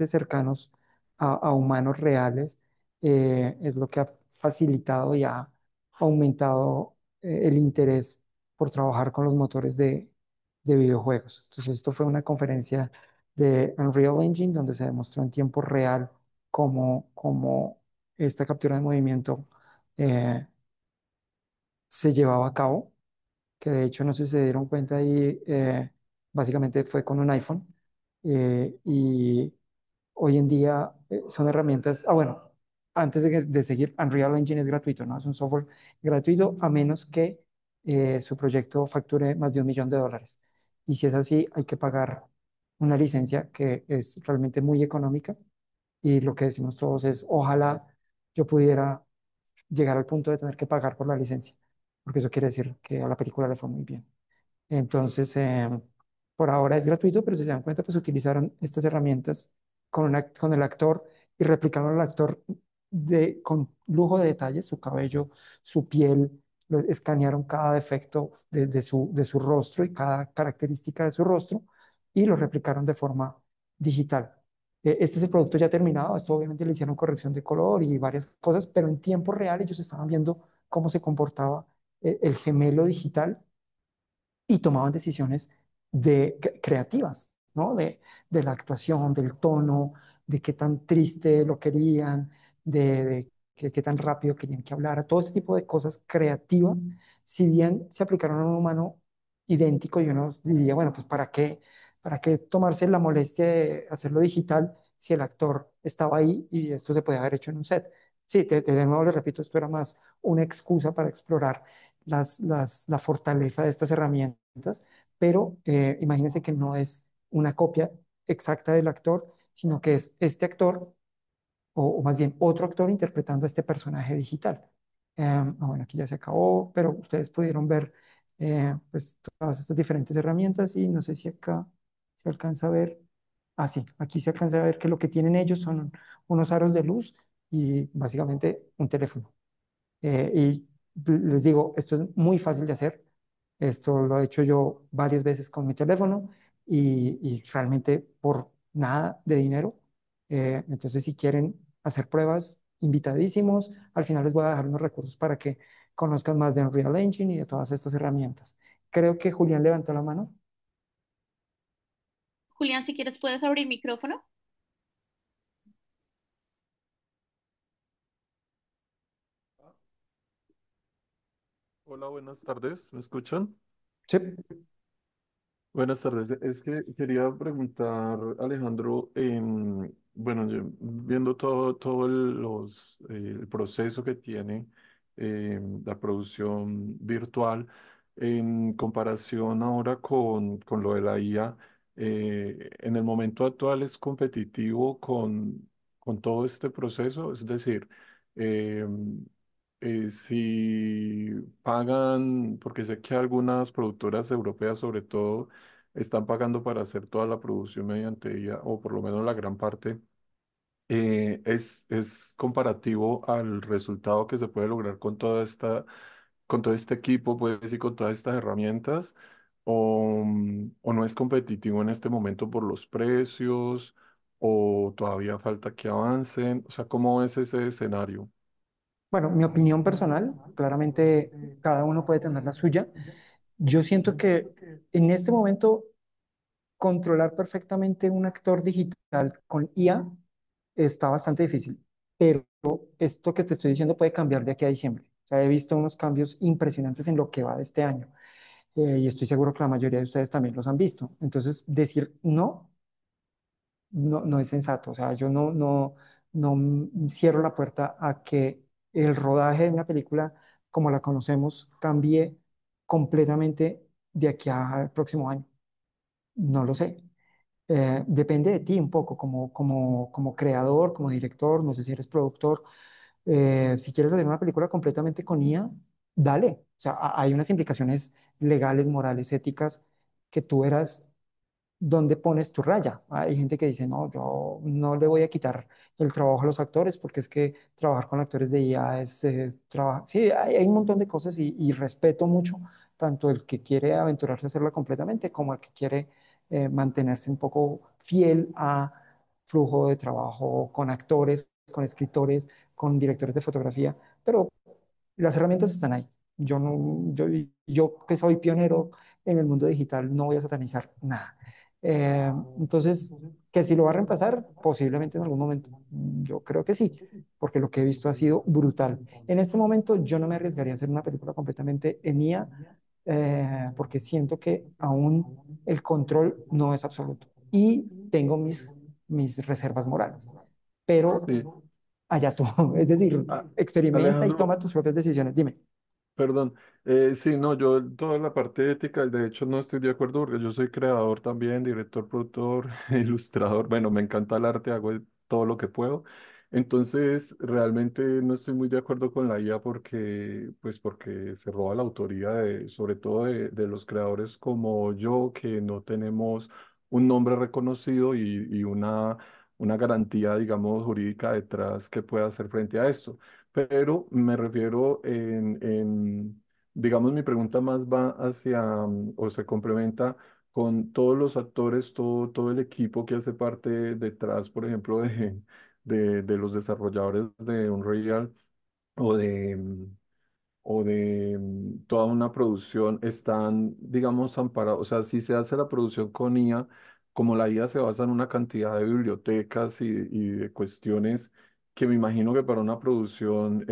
cercanos a humanos reales, es lo que ha facilitado y ha aumentado el interés por trabajar con los motores de videojuegos. Entonces, esto fue una conferencia de Unreal Engine donde se demostró en tiempo real cómo esta captura de movimiento eh, se llevaba a cabo, que de hecho no sé si se dieron cuenta ahí, básicamente fue con un iPhone. Y hoy en día son herramientas, bueno, antes de seguir, Unreal Engine es gratuito, ¿no? Es un software gratuito a menos que su proyecto facture más de $1 millón. Y si es así, hay que pagar una licencia que es realmente muy económica. Y lo que decimos todos es, ojalá yo pudiera llegar al punto de tener que pagar por la licencia, porque eso quiere decir que a la película le fue muy bien. Entonces, por ahora es gratuito, pero si se dan cuenta, pues utilizaron estas herramientas con el actor y replicaron al actor con lujo de detalles, su cabello, su piel, escanearon cada defecto de su rostro y cada característica de su rostro y lo replicaron de forma digital. Este es el producto ya terminado, esto obviamente le hicieron corrección de color y varias cosas, pero en tiempo real ellos estaban viendo cómo se comportaba el gemelo digital y tomaban decisiones creativas, ¿no? De la actuación, del tono, de qué tan triste lo querían, de qué tan rápido querían que hablara, todo este tipo de cosas creativas, si bien se aplicaron a un humano idéntico, y uno diría, bueno, pues ¿para qué tomarse la molestia de hacerlo digital si el actor estaba ahí y esto se podía haber hecho en un set? Sí, de nuevo le repito, esto era más una excusa para explorar la fortaleza de estas herramientas, pero imagínense que no es una copia exacta del actor, sino que es este actor, o más bien otro actor interpretando a este personaje digital. Bueno, aquí ya se acabó, pero ustedes pudieron ver pues, todas estas diferentes herramientas y no sé si acá se alcanza a ver. Ah, sí, aquí se alcanza a ver que lo que tienen ellos son unos aros de luz y básicamente un teléfono. Y les digo, esto es muy fácil de hacer. Esto lo he hecho yo varias veces con mi teléfono y realmente por nada de dinero. Entonces, si quieren hacer pruebas, invitadísimos. Al final les voy a dejar unos recursos para que conozcan más de Unreal Engine y de todas estas herramientas. Creo que Julián levantó la mano. Julián, si quieres puedes abrir micrófono. Hola, buenas tardes, ¿me escuchan? Sí. Buenas tardes, es que quería preguntar, Alejandro, bueno, yo viendo todo el proceso que tiene la producción virtual en comparación ahora con lo de la IA, en el momento actual es competitivo con todo este proceso, es decir, em, si pagan, porque sé que algunas productoras europeas sobre todo están pagando para hacer toda la producción mediante ella, o por lo menos la gran parte, es comparativo al resultado que se puede lograr con todo este equipo, pues, y con todas estas herramientas, o no es competitivo en este momento por los precios, o todavía falta que avancen, o sea, ¿cómo es ese escenario? Bueno, mi opinión personal, claramente cada uno puede tener la suya. Yo siento que en este momento controlar perfectamente un actor digital con IA está bastante difícil, pero esto que te estoy diciendo puede cambiar de aquí a diciembre. O sea, he visto unos cambios impresionantes en lo que va de este año y estoy seguro que la mayoría de ustedes también los han visto. Entonces, decir no es sensato. O sea, yo no cierro la puerta a que el rodaje de una película como la conocemos cambie completamente de aquí al próximo año. No lo sé. Depende de ti un poco, como creador, como director, no sé si eres productor. Si quieres hacer una película completamente con IA, dale. O sea, hay unas implicaciones legales, morales, éticas, que tú verás dónde pones tu raya. Hay gente que dice, no, yo no le voy a quitar el trabajo a los actores porque es que trabajar con actores de IA es trabajar. Sí, hay un montón de cosas y respeto mucho tanto el que quiere aventurarse a hacerla completamente como el que quiere mantenerse un poco fiel a flujo de trabajo con actores, con escritores, con directores de fotografía, pero las herramientas están ahí. Yo que soy pionero en el mundo digital no voy a satanizar nada. Entonces, que si lo va a reemplazar, posiblemente en algún momento. Yo creo que sí, porque lo que he visto ha sido brutal. En este momento yo no me arriesgaría a hacer una película completamente en IA, porque siento que aún el control no es absoluto. Y tengo mis reservas morales. Pero Sí. allá tú, es decir, Ah, experimenta y toma Alejandro, tus propias decisiones. Dime. perdón, sí, no, yo toda la parte ética, de hecho no estoy de acuerdo porque yo soy creador también, director, productor, ilustrador, bueno, me encanta el arte, hago todo lo que puedo, entonces realmente no estoy muy de acuerdo con la IA porque, pues porque se roba la autoría de, sobre todo de los creadores como yo, que no tenemos un nombre reconocido y una garantía, digamos, jurídica detrás que pueda hacer frente a esto. Pero me refiero digamos, mi pregunta más va hacia, o se complementa con todos los actores, todo el equipo que hace parte detrás, por ejemplo, de los desarrolladores de Unreal o de toda una producción están, digamos, amparados. O sea, si se hace la producción con IA, como la IA se basa en una cantidad de bibliotecas y de cuestiones que me imagino que para una producción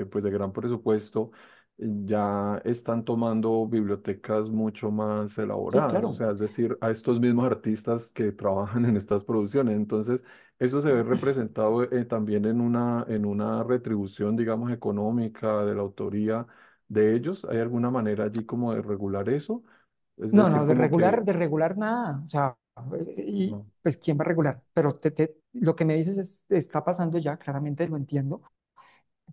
pues de gran presupuesto ya están tomando bibliotecas mucho más Sí, elaboradas. O claro. sea, es decir, a estos mismos artistas que trabajan en estas producciones. Entonces, eso se ve representado también en una retribución, digamos, económica de la autoría de ellos. ¿Hay alguna manera allí como de regular eso? Es No, decir, no, como que... de regular nada. O sea, y No. pues ¿quién va a regular? Pero lo que me dices está pasando ya, claramente lo entiendo.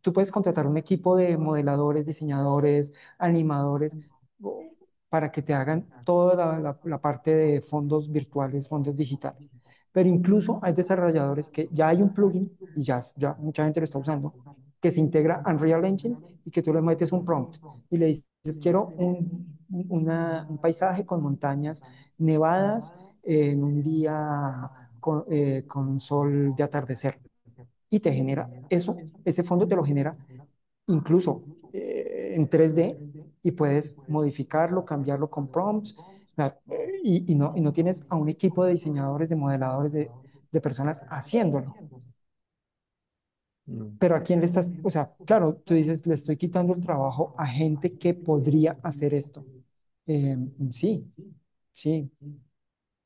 Tú puedes contratar un equipo de modeladores, diseñadores, animadores, o- para que te hagan toda la parte de fondos virtuales, fondos digitales. Pero incluso hay desarrolladores que ya hay un plugin, y ya mucha gente lo está usando, que se integra a Unreal Engine y que tú le metes un prompt y le dices, quiero un paisaje con montañas nevadas en un día con un sol de atardecer y te genera eso, ese fondo te lo genera incluso en 3D y puedes modificarlo, cambiarlo con prompts y no tienes a un equipo de diseñadores, de modeladores, de personas haciéndolo. Mm, Pero ¿a quién le estás? O sea, claro, tú dices, le estoy quitando el trabajo a gente que podría hacer esto. Sí, sí,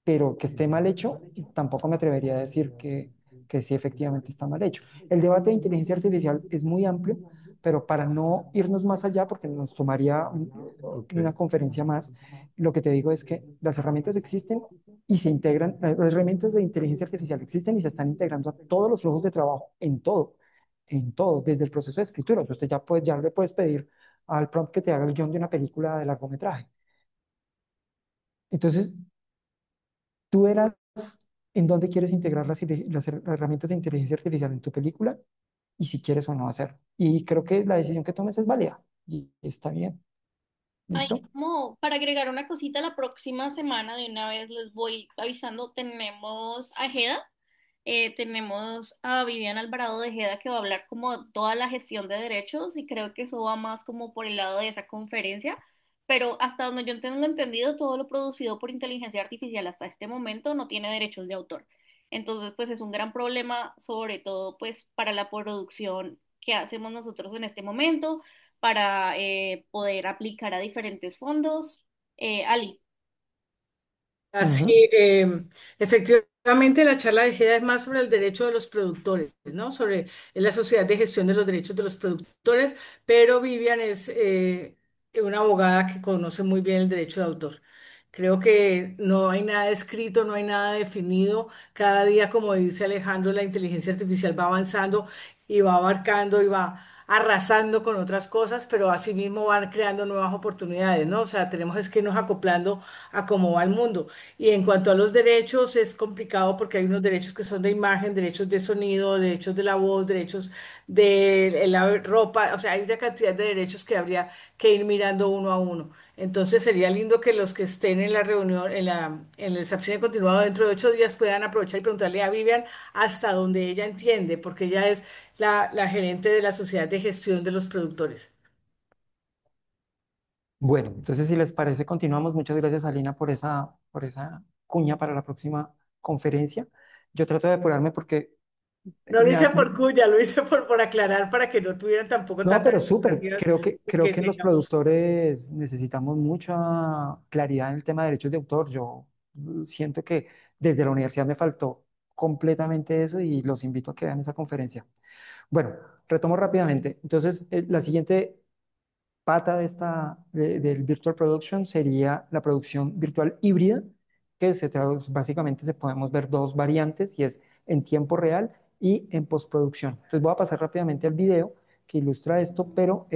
pero que esté mal hecho, tampoco me atrevería a decir que sí efectivamente está mal hecho. El debate de inteligencia artificial es muy amplio, pero para no irnos más allá, porque nos tomaría ok. una conferencia más, lo que te digo es que las herramientas existen y se integran, las herramientas de inteligencia artificial existen y se están integrando a todos los flujos de trabajo, en todo, desde el proceso de escritura. Usted ya le puedes pedir al prompt que te haga el guión de una película de largometraje. Entonces, tú verás en dónde quieres integrar las herramientas de inteligencia artificial en tu película y si quieres o no hacerlo. Y creo que la decisión que tomes es válida y está bien. Ahí ¿Listo? como para agregar una cosita, la próxima semana de una vez les voy avisando, tenemos a Jeda, tenemos a Vivian Alvarado de Jeda que va a hablar como toda la gestión de derechos y creo que eso va más como por el lado de esa conferencia, pero hasta donde yo tengo entendido, todo lo producido por inteligencia artificial hasta este momento no tiene derechos de autor. Entonces, pues es un gran problema, sobre todo pues para la producción que hacemos nosotros en este momento para poder aplicar a diferentes fondos. Ali. Ujú. Así, efectivamente, la charla de GEDA es más sobre el derecho de los productores, ¿no? Sobre la sociedad de gestión de los derechos de los productores, pero Vivian es una abogada que conoce muy bien el derecho de autor. Creo que no hay nada escrito, no hay nada definido. Cada día, como dice Alejandro, la inteligencia artificial va avanzando y va abarcando y va arrasando con otras cosas, pero asimismo van creando nuevas oportunidades, ¿no? O sea, tenemos es que irnos acoplando a cómo va el mundo. Y en cuanto a los derechos, es complicado porque hay unos derechos que son de imagen, derechos de sonido, derechos de la voz, derechos de la ropa, o sea, hay una cantidad de derechos que habría que ir mirando uno a uno. Entonces sería lindo que los que estén en la reunión, en el Sapcine continuado dentro de 8 días puedan aprovechar y preguntarle a Vivian hasta donde ella entiende, porque ella es la gerente de la Sociedad de Gestión de los Productores. Bueno, entonces si les parece, continuamos. Muchas gracias, Alina, por esa cuña para la próxima conferencia. Yo trato de apurarme porque No lo me hice ha- por cuña, lo hice por aclarar para que no tuvieran tampoco No, tantas pero súper. expectativas y Creo que que los tengamos. productores necesitamos mucha claridad en el tema de derechos de autor. Yo siento que desde la universidad me faltó completamente eso y los invito a que vean esa conferencia. Bueno, retomo rápidamente. Entonces, la siguiente pata del Virtual Production sería la producción virtual híbrida, que básicamente se podemos ver dos variantes y es en tiempo real y en postproducción. Entonces voy a pasar rápidamente al video que ilustra esto, pero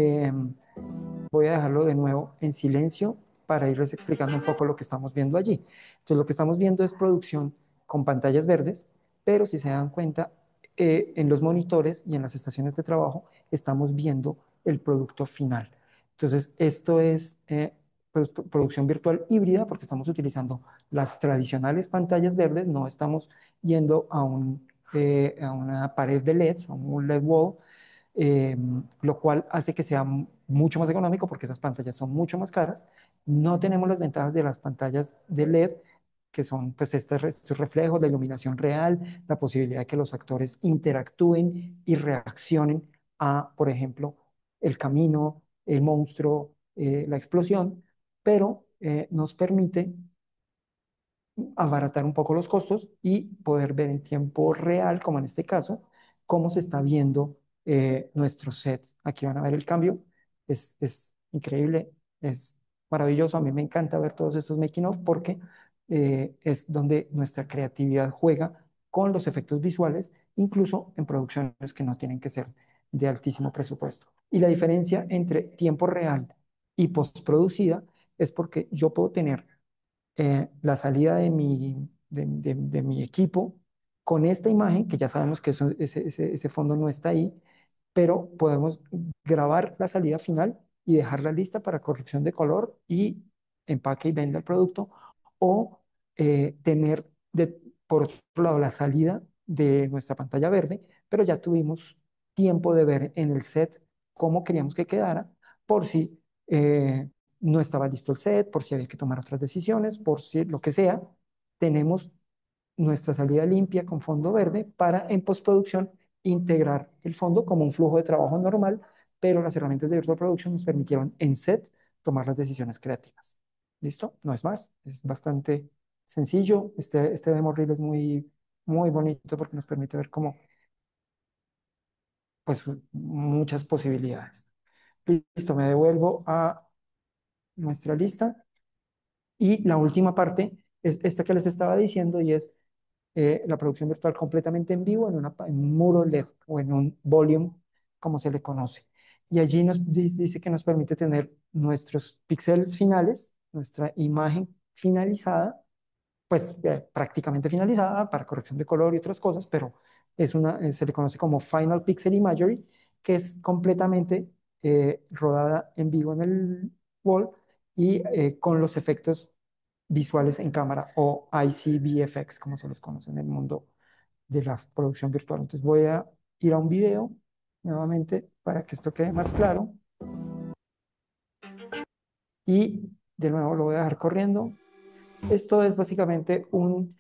voy a dejarlo de nuevo en silencio para irles explicando un poco lo que estamos viendo allí. Entonces, lo que estamos viendo es producción con pantallas verdes, pero si se dan cuenta, en los monitores y en las estaciones de trabajo estamos viendo el producto final. Entonces, esto es producción virtual híbrida porque estamos utilizando las tradicionales pantallas verdes, no estamos yendo a una pared de LEDs, a un LED wall, eh, lo cual hace que sea mucho más económico porque esas pantallas son mucho más caras. No tenemos las ventajas de las pantallas de LED, que son pues estos reflejos, la iluminación real, la posibilidad de que los actores interactúen y reaccionen a, por ejemplo, el camino, el monstruo, la explosión, pero nos permite abaratar un poco los costos y poder ver en tiempo real, como en este caso, cómo se está viendo nuestro set. Aquí van a ver el cambio. Es increíble, es maravilloso. A mí me encanta ver todos estos making of porque es donde nuestra creatividad juega con los efectos visuales, incluso en producciones que no tienen que ser de altísimo presupuesto. Y la diferencia entre tiempo real y postproducida es porque yo puedo tener la salida de mi equipo con esta imagen, que ya sabemos que ese fondo no está ahí, pero podemos grabar la salida final y dejarla lista para corrección de color y empaque y venda el producto, o tener por otro lado la salida de nuestra pantalla verde, pero ya tuvimos tiempo de ver en el set cómo queríamos que quedara, por si no estaba listo el set, por si había que tomar otras decisiones, por si lo que sea, tenemos nuestra salida limpia con fondo verde para en postproducción integrar el fondo como un flujo de trabajo normal, pero las herramientas de Virtual Production nos permitieron en set tomar las decisiones creativas. ¿Listo? No es más, es bastante sencillo. Este demo reel es muy bonito porque nos permite ver como pues muchas posibilidades. Listo, me devuelvo a nuestra lista. Y la última parte es esta que les estaba diciendo y es la producción virtual completamente en vivo en un muro LED o en un volume, como se le conoce. Y allí dice que nos permite tener nuestros píxeles finales, nuestra imagen finalizada, pues prácticamente finalizada para corrección de color y otras cosas, pero se le conoce como Final Pixel Imagery, que es completamente rodada en vivo en el wall y con los efectos visuales en cámara o ICVFX, como se les conoce en el mundo de la producción virtual. Entonces voy a ir a un video nuevamente para que esto quede más claro y de nuevo lo voy a dejar corriendo. Esto es básicamente un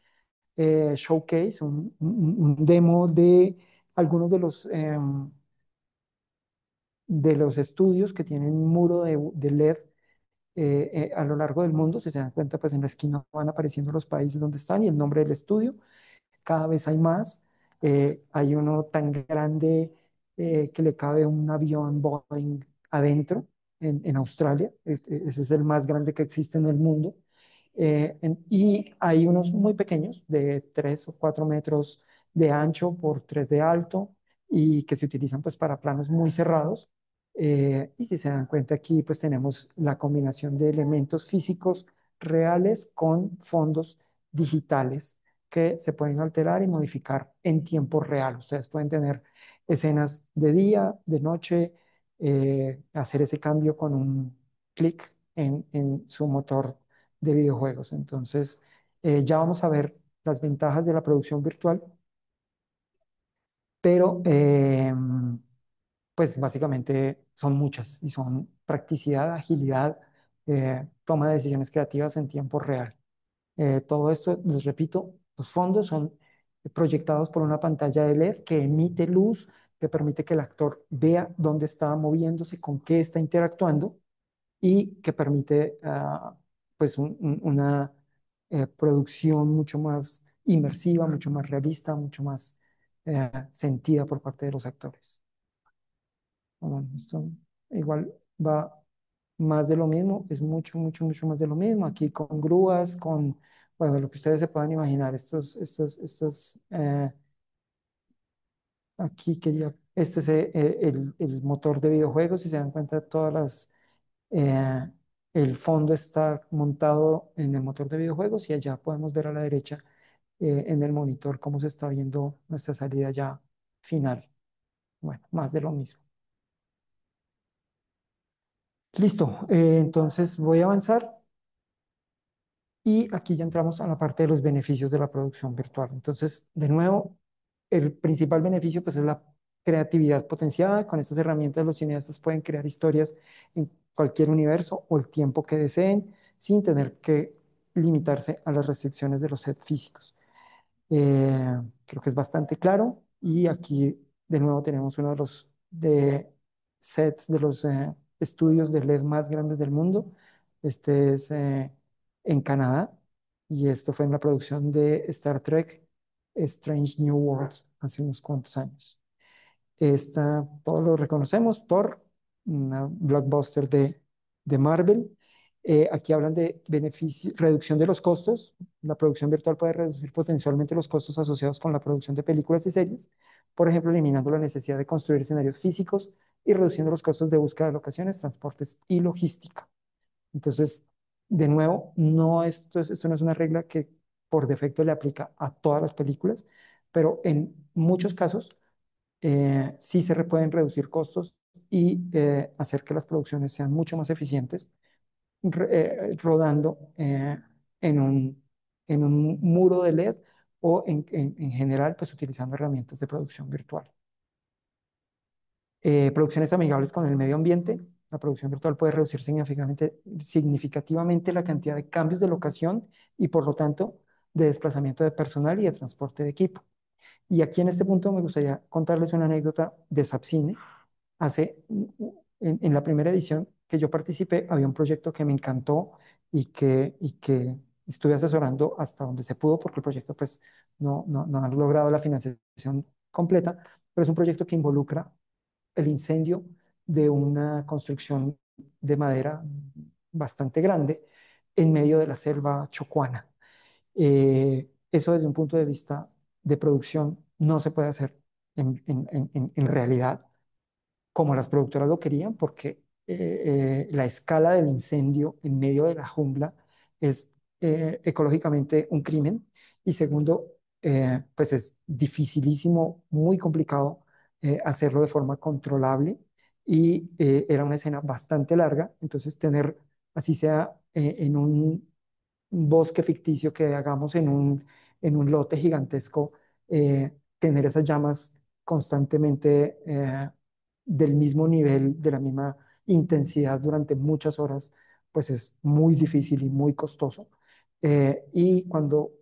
showcase, un demo de algunos de los estudios que tienen un muro de LED a lo largo del mundo. Si se dan cuenta, pues en la esquina van apareciendo los países donde están y el nombre del estudio. Cada vez hay más. Hay uno tan grande que le cabe un avión Boeing adentro en Australia. Ese es el más grande que existe en el mundo. Y hay unos muy pequeños, de 3 o 4 metros de ancho por 3 de alto, y que se utilizan pues para planos muy cerrados. Y si se dan cuenta aquí, pues tenemos la combinación de elementos físicos reales con fondos digitales que se pueden alterar y modificar en tiempo real. Ustedes pueden tener escenas de día, de noche, hacer ese cambio con un clic en su motor de videojuegos. Entonces, ya vamos a ver las ventajas de la producción virtual, pero pues básicamente son muchas y son practicidad, agilidad, toma de decisiones creativas en tiempo real. Todo esto, les repito, los fondos son proyectados por una pantalla de LED que emite luz, que permite que el actor vea dónde está moviéndose, con qué está interactuando y que permite pues una producción mucho más inmersiva, mucho más realista, mucho más sentida por parte de los actores. Bueno, esto igual va más de lo mismo, es mucho, mucho, mucho más de lo mismo. Aquí con grúas, con, bueno, lo que ustedes se puedan imaginar, aquí quería, este es el motor de videojuegos, si se dan cuenta, eh, el fondo está montado en el motor de videojuegos y allá podemos ver a la derecha en el monitor cómo se está viendo nuestra salida ya final. Bueno, más de lo mismo. Listo, entonces voy a avanzar y aquí ya entramos a la parte de los beneficios de la producción virtual. Entonces, de nuevo, el principal beneficio pues es la creatividad potenciada. Con estas herramientas los cineastas pueden crear historias en cualquier universo o el tiempo que deseen sin tener que limitarse a las restricciones de los sets físicos. Creo que es bastante claro y aquí de nuevo tenemos uno de los sets de los estudios de LED más grandes del mundo. Este es en Canadá y esto fue en la producción de Star Trek Strange New Worlds hace unos cuantos años. Todos lo reconocemos, Thor, una blockbuster de Marvel. Aquí hablan de reducción de los costos. La producción virtual puede reducir potencialmente los costos asociados con la producción de películas y series, por ejemplo, eliminando la necesidad de construir escenarios físicos y reduciendo los costos de búsqueda de locaciones, transportes y logística. Entonces, de nuevo, esto no es una regla que por defecto le aplica a todas las películas, pero en muchos casos sí pueden reducir costos y hacer que las producciones sean mucho más eficientes rodando en un muro de LED o en general, pues utilizando herramientas de producción virtual. Producciones amigables con el medio ambiente. La producción virtual puede reducir significativamente la cantidad de cambios de locación y, por lo tanto, de desplazamiento de personal y de transporte de equipo. Y aquí en este punto me gustaría contarles una anécdota de Sapcine. En la primera edición que yo participé, había un proyecto que me encantó y que estuve asesorando hasta donde se pudo, porque el proyecto pues no ha logrado la financiación completa, pero es un proyecto que involucra el incendio de una construcción de madera bastante grande en medio de la selva chocuana. Eso desde un punto de vista de producción no se puede hacer en realidad como las productoras lo querían, porque la escala del incendio en medio de la jungla es ecológicamente un crimen. Y segundo, pues es dificilísimo, muy complicado hacerlo de forma controlable. Y era una escena bastante larga, entonces tener, así sea en un bosque ficticio que hagamos en un lote gigantesco, tener esas llamas constantemente del mismo nivel, de la misma intensidad durante muchas horas, pues es muy difícil y muy costoso. Y cuando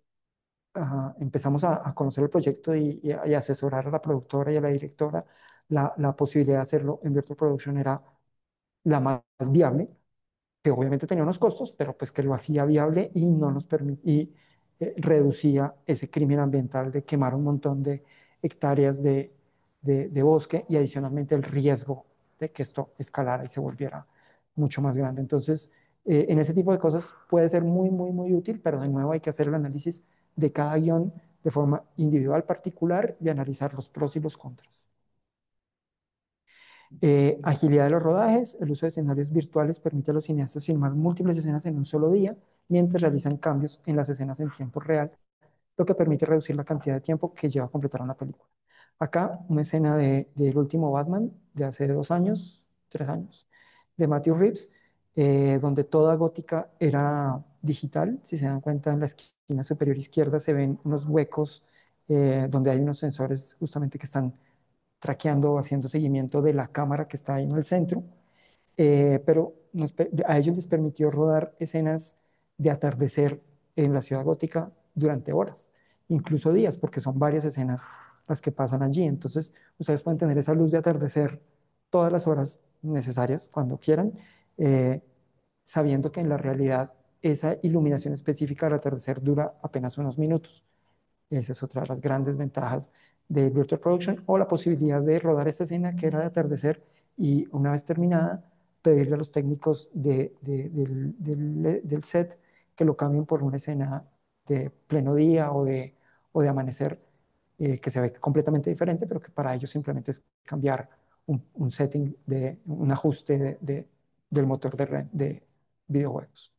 empezamos a conocer el proyecto y asesorar a la productora y a la directora, la posibilidad de hacerlo en Virtual Production era la más viable, que obviamente tenía unos costos, pero pues que lo hacía viable y no nos permitía, reducía ese crimen ambiental de quemar un montón de hectáreas de bosque y adicionalmente el riesgo de que esto escalara y se volviera mucho más grande. Entonces, en ese tipo de cosas puede ser muy, muy, muy útil, pero de nuevo hay que hacer el análisis de cada guión de forma individual, particular y analizar los pros y los contras. Agilidad de los rodajes, el uso de escenarios virtuales permite a los cineastas filmar múltiples escenas en un solo día mientras realizan cambios en las escenas en tiempo real, lo que permite reducir la cantidad de tiempo que lleva a completar una película. Acá, una escena del último Batman de hace 2 años, 3 años, de Matthew Reeves, donde toda Gótica era digital. Si se dan cuenta, en la esquina superior izquierda se ven unos huecos donde hay unos sensores justamente que están traqueando o haciendo seguimiento de la cámara que está ahí en el centro, pero a ellos les permitió rodar escenas de atardecer en la ciudad gótica durante horas, incluso días, porque son varias escenas las que pasan allí. Entonces, ustedes pueden tener esa luz de atardecer todas las horas necesarias, cuando quieran, eh, sabiendo que en la realidad esa iluminación específica del atardecer dura apenas unos minutos. Esa es otra de las grandes ventajas de Virtual Production, o la posibilidad de rodar esta escena que era de atardecer y una vez terminada, pedirle a los técnicos del set que lo cambien por una escena de pleno día o de amanecer, que se ve completamente diferente, pero que para ellos simplemente es cambiar un setting, un ajuste del motor de videojuegos.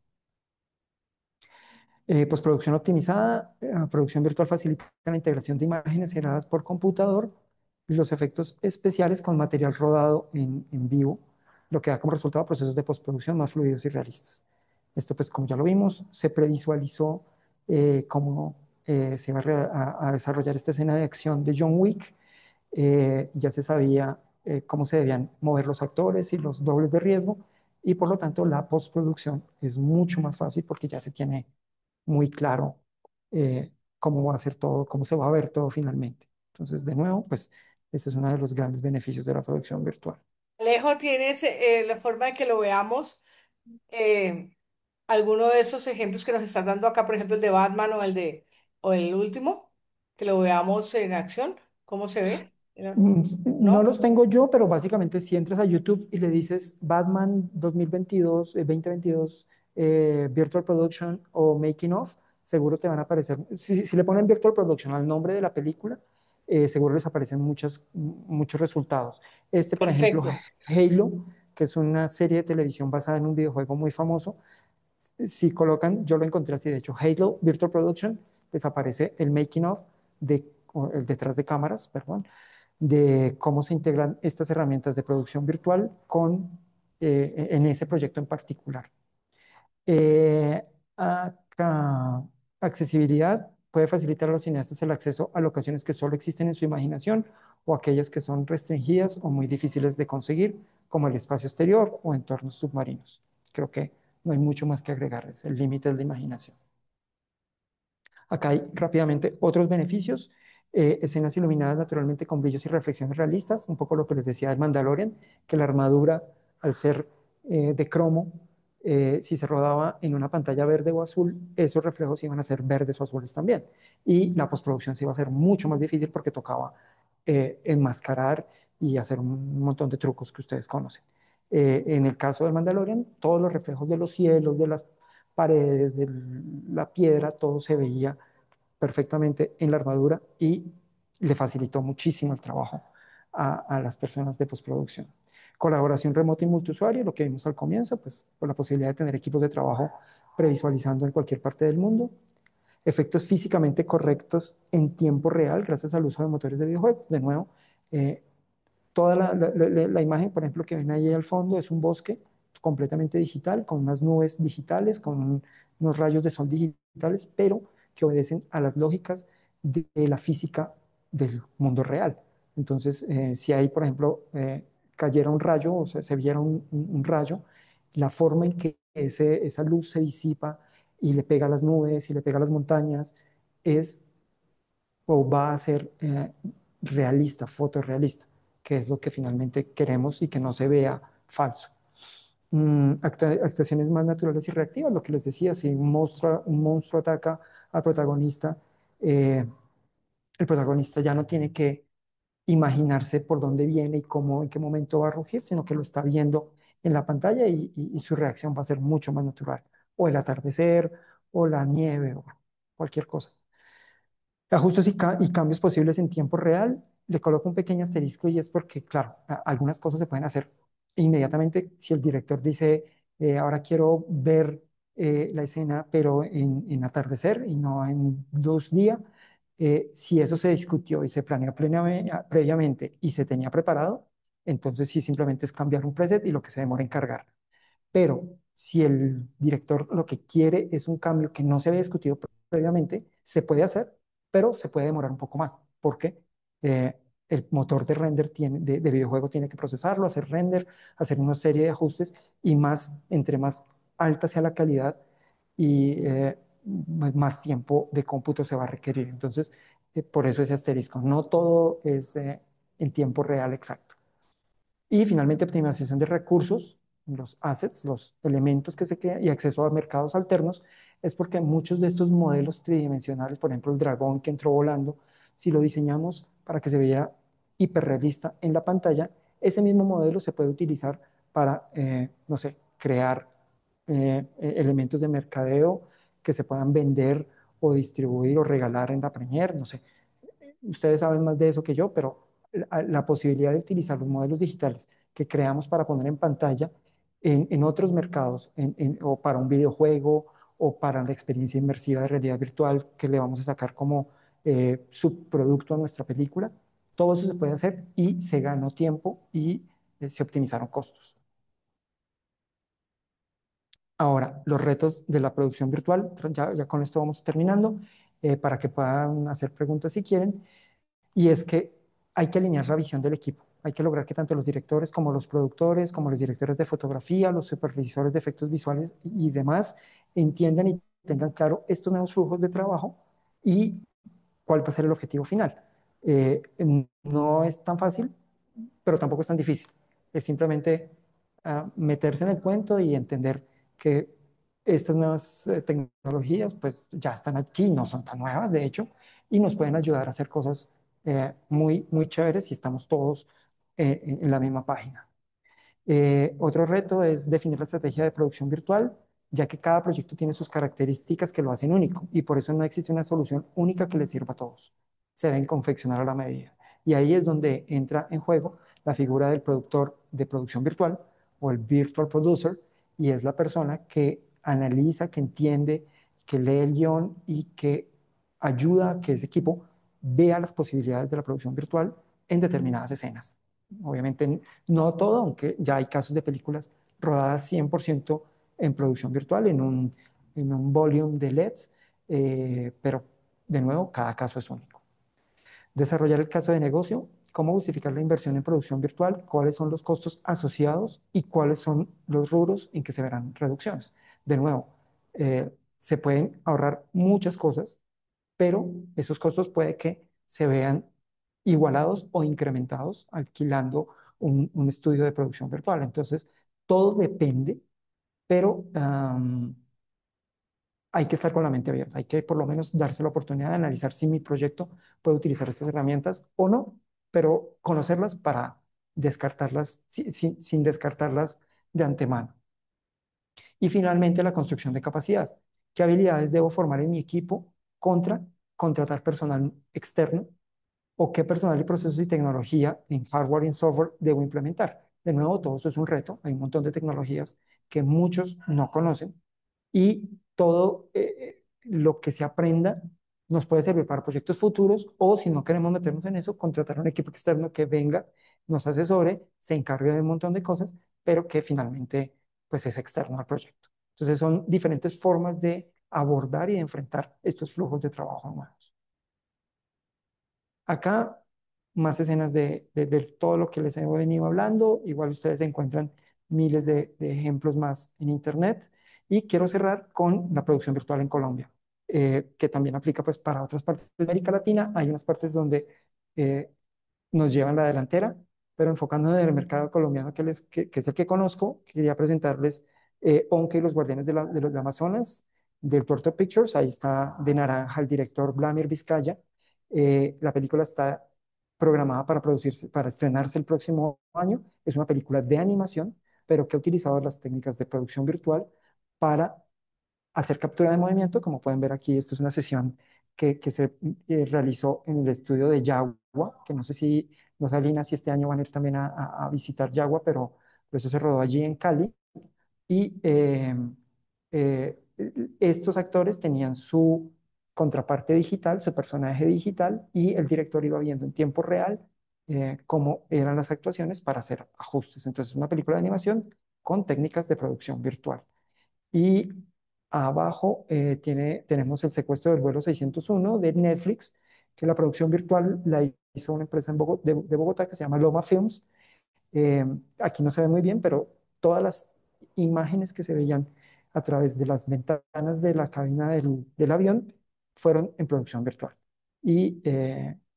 Postproducción optimizada, producción virtual facilita la integración de imágenes generadas por computador y los efectos especiales con material rodado en vivo, lo que da como resultado procesos de postproducción más fluidos y realistas. Esto, pues, como ya lo vimos, se previsualizó cómo se iba a desarrollar esta escena de acción de John Wick. Ya se sabía cómo se debían mover los actores y los dobles de riesgo, y por lo tanto la postproducción es mucho más fácil porque ya se tiene muy claro cómo va a ser todo, cómo se va a ver todo finalmente. Entonces, de nuevo, pues ese es uno de los grandes beneficios de la producción virtual. Alejo, ¿tienes la forma de que lo veamos? eh, Alguno de esos ejemplos que nos estás dando acá, por ejemplo, el de Batman o el último, que lo veamos en acción, ¿cómo se ve? No ¿No? los tengo yo, pero básicamente si entras a YouTube y le dices Batman 2022, 2022, Virtual Production o Making of, seguro te van a aparecer. Si le ponen Virtual Production al nombre de la película, seguro les aparecen muchos resultados. Este, por ejemplo, Perfecto. Halo, que es una serie de televisión basada en un videojuego muy famoso. Si colocan, yo lo encontré así, de hecho, Halo Virtual Production, les aparece el making of, o el detrás de cámaras, perdón, de cómo se integran estas herramientas de producción virtual en ese proyecto en particular. Eh, Acá, accesibilidad puede facilitar a los cineastas el acceso a locaciones que solo existen en su imaginación o aquellas que son restringidas o muy difíciles de conseguir, como el espacio exterior o entornos submarinos. Creo que no hay mucho más que agregar, es el límite de la imaginación. Acá hay rápidamente otros beneficios. Escenas iluminadas naturalmente con brillos y reflexiones realistas, un poco lo que les decía del Mandalorian, que la armadura, al ser de cromo, si se rodaba en una pantalla verde o azul, esos reflejos iban a ser verdes o azules también. Y la postproducción se iba a hacer mucho más difícil porque tocaba enmascarar y hacer un montón de trucos que ustedes conocen. En el caso del Mandalorian, todos los reflejos de los cielos, de las paredes, de la piedra, todo se veía perfectamente en la armadura y le facilitó muchísimo el trabajo a las personas de postproducción. Colaboración remota y multiusuario, lo que vimos al comienzo, pues por la posibilidad de tener equipos de trabajo previsualizando en cualquier parte del mundo. Efectos físicamente correctos en tiempo real gracias al uso de motores de videojuegos. De nuevo, eh, toda la imagen, por ejemplo, que ven ahí al fondo es un bosque completamente digital, con unas nubes digitales, con unos rayos de sol digitales, pero que obedecen a las lógicas de la física del mundo real. Entonces, si ahí, por ejemplo, cayera un rayo o se viera un rayo, la forma en que esa luz se disipa y le pega a las nubes y le pega a las montañas es o va a ser realista, fotorrealista, que es lo que finalmente queremos y que no se vea falso. Actuaciones más naturales y reactivas, lo que les decía, si un monstruo ataca al protagonista, eh, el protagonista ya no tiene que imaginarse por dónde viene y cómo, en qué momento va a rugir, sino que lo está viendo en la pantalla y su reacción va a ser mucho más natural. O el atardecer, o la nieve, o cualquier cosa. Ajustes y cambios posibles en tiempo real. le coloco un pequeño asterisco y es porque, claro, algunas cosas se pueden hacer inmediatamente si el director dice, ahora quiero ver la escena, pero en atardecer y no en luz día. Si eso se discutió y se planeó previamente y se tenía preparado, entonces sí simplemente es cambiar un preset y lo que se demora en cargar. Pero si el director lo que quiere es un cambio que no se había discutido previamente, se puede hacer, pero se puede demorar un poco más, porque eh, el motor de render de videojuego tiene que procesarlo, hacer render, hacer una serie de ajustes y más, entre más alta sea la calidad y más tiempo de cómputo se va a requerir. Entonces, por eso ese asterisco. No todo es en tiempo real exacto. Y finalmente, optimización de recursos, los assets, los elementos que se crean y acceso a mercados alternos, es porque muchos de estos modelos tridimensionales, por ejemplo, el dragón que entró volando, si lo diseñamos para que se vea hiperrealista en la pantalla, ese mismo modelo se puede utilizar para, no sé, crear elementos de mercadeo que se puedan vender o distribuir o regalar en la Premiere, no sé. Ustedes saben más de eso que yo, pero la posibilidad de utilizar los modelos digitales que creamos para poner en pantalla en otros mercados, o para un videojuego, o para la experiencia inmersiva de realidad virtual que le vamos a sacar como subproducto a nuestra película, todo eso se puede hacer y se ganó tiempo y se optimizaron costos. Ahora, los retos de la producción virtual, ya con esto vamos terminando, para que puedan hacer preguntas si quieren. Y es que hay que alinear la visión del equipo. Hay que lograr que tanto los directores como los productores, como los directores de fotografía, los supervisores de efectos visuales y demás entiendan y tengan claro estos nuevos flujos de trabajo y cuál va a ser el objetivo final. No es tan fácil, pero tampoco es tan difícil. Es simplemente meterse en el cuento y entender que estas nuevas tecnologías pues ya están aquí, no son tan nuevas de hecho, y nos pueden ayudar a hacer cosas muy, muy chéveres si estamos todos en la misma página. Otro reto es definir la estrategia de producción virtual, ya que cada proyecto tiene sus características que lo hacen único y por eso no existe una solución única que les sirva a todos. Se deben confeccionar a la medida. Y ahí es donde entra en juego la figura del productor de producción virtual o el virtual producer, y es la persona que analiza, que entiende, que lee el guión y que ayuda a que ese equipo vea las posibilidades de la producción virtual en determinadas escenas. Obviamente no todo, aunque ya hay casos de películas rodadas 100% en producción virtual, en un volume de LEDs, pero de nuevo, cada caso es único. Desarrollar el caso de negocio, cómo justificar la inversión en producción virtual, cuáles son los costos asociados y cuáles son los rubros en que se verán reducciones. De nuevo, se pueden ahorrar muchas cosas, pero esos costos puede que se vean igualados o incrementados alquilando un estudio de producción virtual. Entonces, todo depende, pero hay que estar con la mente abierta, hay que por lo menos darse la oportunidad de analizar si mi proyecto puede utilizar estas herramientas o no, pero conocerlas para descartarlas, sin descartarlas de antemano. Y finalmente, la construcción de capacidad. ¿Qué habilidades debo formar en mi equipo contra contratar personal externo? ¿O qué personal de procesos y tecnología en hardware y en software debo implementar? De nuevo, todo esto es un reto. Hay un montón de tecnologías que muchos no conocen y todo lo que se aprenda nos puede servir para proyectos futuros, o si no queremos meternos en eso, contratar un equipo externo que venga, nos asesore, se encargue de un montón de cosas, pero que finalmente pues es externo al proyecto. Entonces son diferentes formas de abordar y de enfrentar estos flujos de trabajo nuevos. Acá más escenas de todo lo que les he venido hablando. Igual ustedes encuentran miles de ejemplos más en Internet. Y quiero cerrar con la producción virtual en Colombia, que también aplica pues para otras partes de América Latina. Hay unas partes donde eh, nos llevan la delantera, pero enfocándonos en el mercado colombiano, que es el que conozco, quería presentarles Onca y los Guardianes de los Amazonas, del Puerto Pictures. Ahí está de naranja el director Vladimir Vizcaya. La película está programada para producirse, para estrenarse el próximo año. Es una película de animación, pero que ha utilizado las técnicas de producción virtual para hacer captura de movimiento. Como pueden ver aquí, esto es una sesión que se realizó en el estudio de Yahoo que no sé si no sé, Alina, si este año van a ir también a visitar Yagua, pero eso se rodó allí en Cali. Y estos actores tenían su contraparte digital, su personaje digital, y el director iba viendo en tiempo real cómo eran las actuaciones para hacer ajustes. Entonces, es una película de animación con técnicas de producción virtual. Y abajo tenemos el secuestro del vuelo 601 de Netflix, que la producción virtual la hizo una empresa de Bogotá que se llama Loma Films. Eh, Aquí no se ve muy bien, pero todas las imágenes que se veían a través de las ventanas de la cabina del avión fueron en producción virtual. Y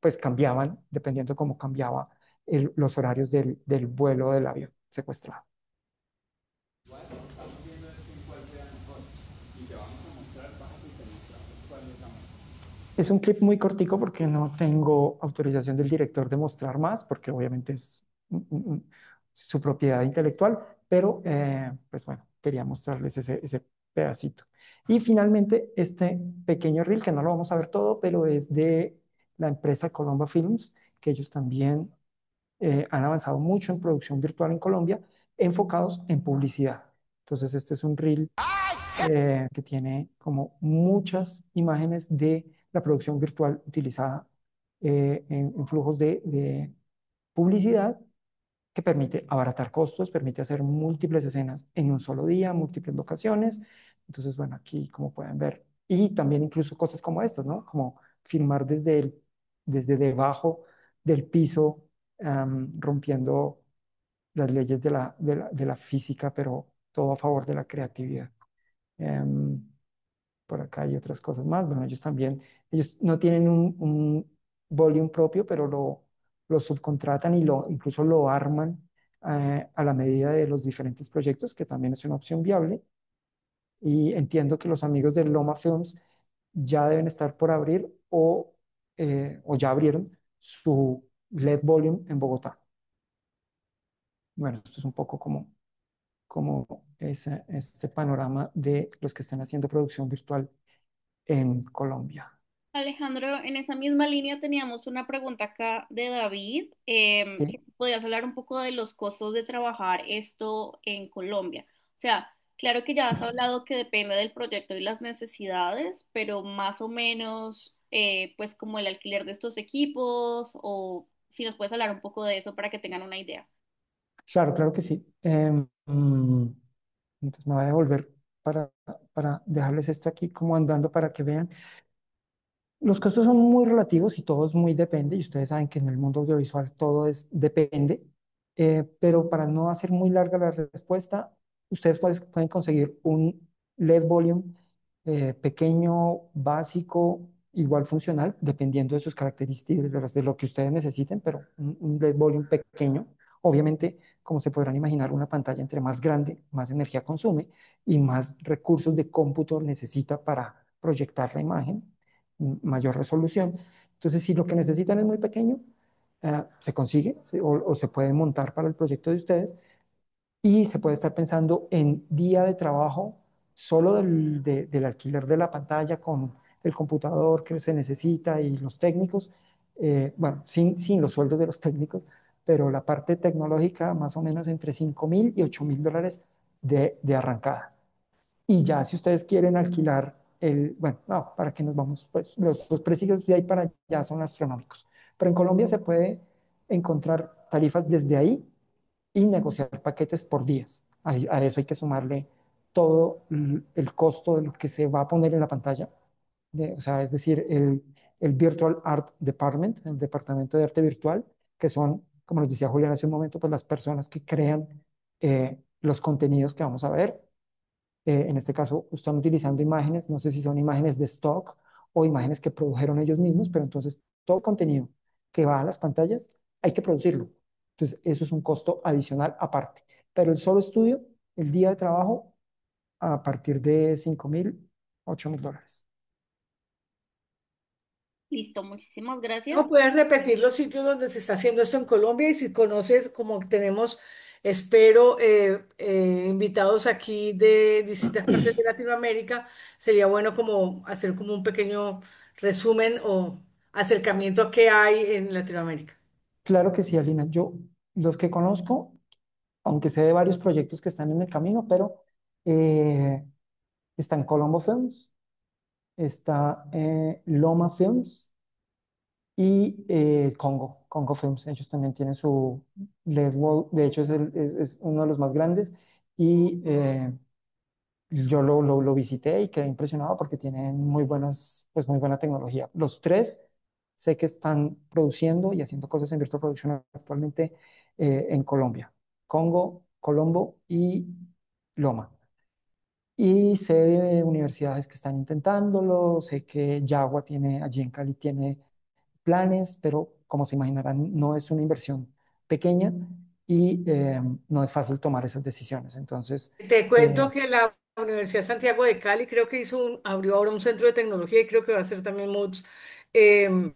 pues cambiaban dependiendo cómo cambiaba los horarios del vuelo del avión secuestrado. Es un clip muy cortico porque no tengo autorización del director de mostrar más, porque obviamente es su propiedad intelectual, pero pues bueno, quería mostrarles ese pedacito. Y finalmente, este pequeño reel, que no lo vamos a ver todo, pero es de la empresa Colomba Films, que ellos también han avanzado mucho en producción virtual en Colombia, enfocados en publicidad. Entonces, este es un reel que tiene como muchas imágenes de la producción virtual utilizada en flujos de publicidad que permite abaratar costos, permite hacer múltiples escenas en un solo día, múltiples locaciones. Entonces, bueno, aquí como pueden ver, y también incluso cosas como estas, ¿no? Como filmar desde debajo del piso, rompiendo las leyes de la física, pero todo a favor de la creatividad. Em, por acá hay otras cosas más. Bueno, ellos no tienen un volumen propio, pero lo subcontratan y incluso lo arman a la medida de los diferentes proyectos, que también es una opción viable. Y entiendo que los amigos de Loma Films ya deben estar por abrir o ya abrieron su LED Volume en Bogotá. Bueno, esto es un poco como este panorama de los que están haciendo producción virtual en Colombia. Alejandro, en esa misma línea teníamos una pregunta acá de David, que Sí, podías hablar un poco de los costos de trabajar esto en Colombia. O sea, claro que ya has hablado que depende del proyecto y las necesidades, pero más o menos, pues como el alquiler de estos equipos o si nos puedes hablar un poco de eso para que tengan una idea. claro, claro que sí. Entonces me voy a devolver para dejarles esto aquí como andando para que vean. Los costos son muy relativos y todo es muy depende, y ustedes saben que en el mundo audiovisual todo es depende, pero para no hacer muy larga la respuesta, ustedes pueden conseguir un LED volume pequeño, básico, igual funcional, dependiendo de sus características, de lo que ustedes necesiten, pero un LED volume pequeño. Obviamente, como se podrán imaginar, una pantalla entre más grande, más energía consume y más recursos de cómputo necesita para proyectar la imagen, mayor resolución. Entonces, si lo que necesitan es muy pequeño, se consigue o se puede montar para el proyecto de ustedes y se puede estar pensando en día de trabajo solo del alquiler de la pantalla con el computador que se necesita y los técnicos, bueno, sin los sueldos de los técnicos, pero la parte tecnológica más o menos entre 5.000 y 8.000 dólares de arrancada. Y ya si ustedes quieren alquilar bueno, no, ¿para qué nos vamos? Pues los precios de ahí para allá son astronómicos. Pero en Colombia se puede encontrar tarifas desde ahí y negociar paquetes por días. A eso hay que sumarle todo el costo de lo que se va a poner en la pantalla. O sea, es decir, el Virtual Art Department, el departamento de arte virtual, que son, como nos decía Julián hace un momento, pues las personas que crean los contenidos que vamos a ver. En este caso, están utilizando imágenes, no sé si son imágenes de stock o imágenes que produjeron ellos mismos, pero entonces todo contenido que va a las pantallas hay que producirlo. Entonces, eso es un costo adicional aparte. Pero el solo estudio, el día de trabajo, a partir de 5.000, 8.000 dólares. Listo, muchísimas ¿No gracias. puedes repetir los sitios donde se está haciendo esto en Colombia? Y si conoces, como tenemos, espero, invitados aquí de distintas partes de Latinoamérica, sería bueno como hacer como un pequeño resumen o acercamiento que hay en Latinoamérica. Claro que sí, Alina. Yo, los que conozco, aunque sé de varios proyectos que están en el camino, pero eh, está en Colombo Films, está Loma Films y Congo Films. Ellos también tienen su Les Wall, de hecho es uno de los más grandes y yo lo visité y quedé impresionado porque tienen muy buenas, pues muy buena tecnología. Los tres sé que están produciendo y haciendo cosas en virtual production actualmente en Colombia, Congo, Colombo y Loma. Y sé de universidades que están intentándolo, sé que Yagua tiene, allí en Cali tiene planes, pero como se imaginarán, no es una inversión pequeña y no es fácil tomar esas decisiones. Entonces, Te eh, cuento que la Universidad Santiago de Cali creo que abrió ahora un centro de tecnología y creo que va a hacer también MOOCs eh,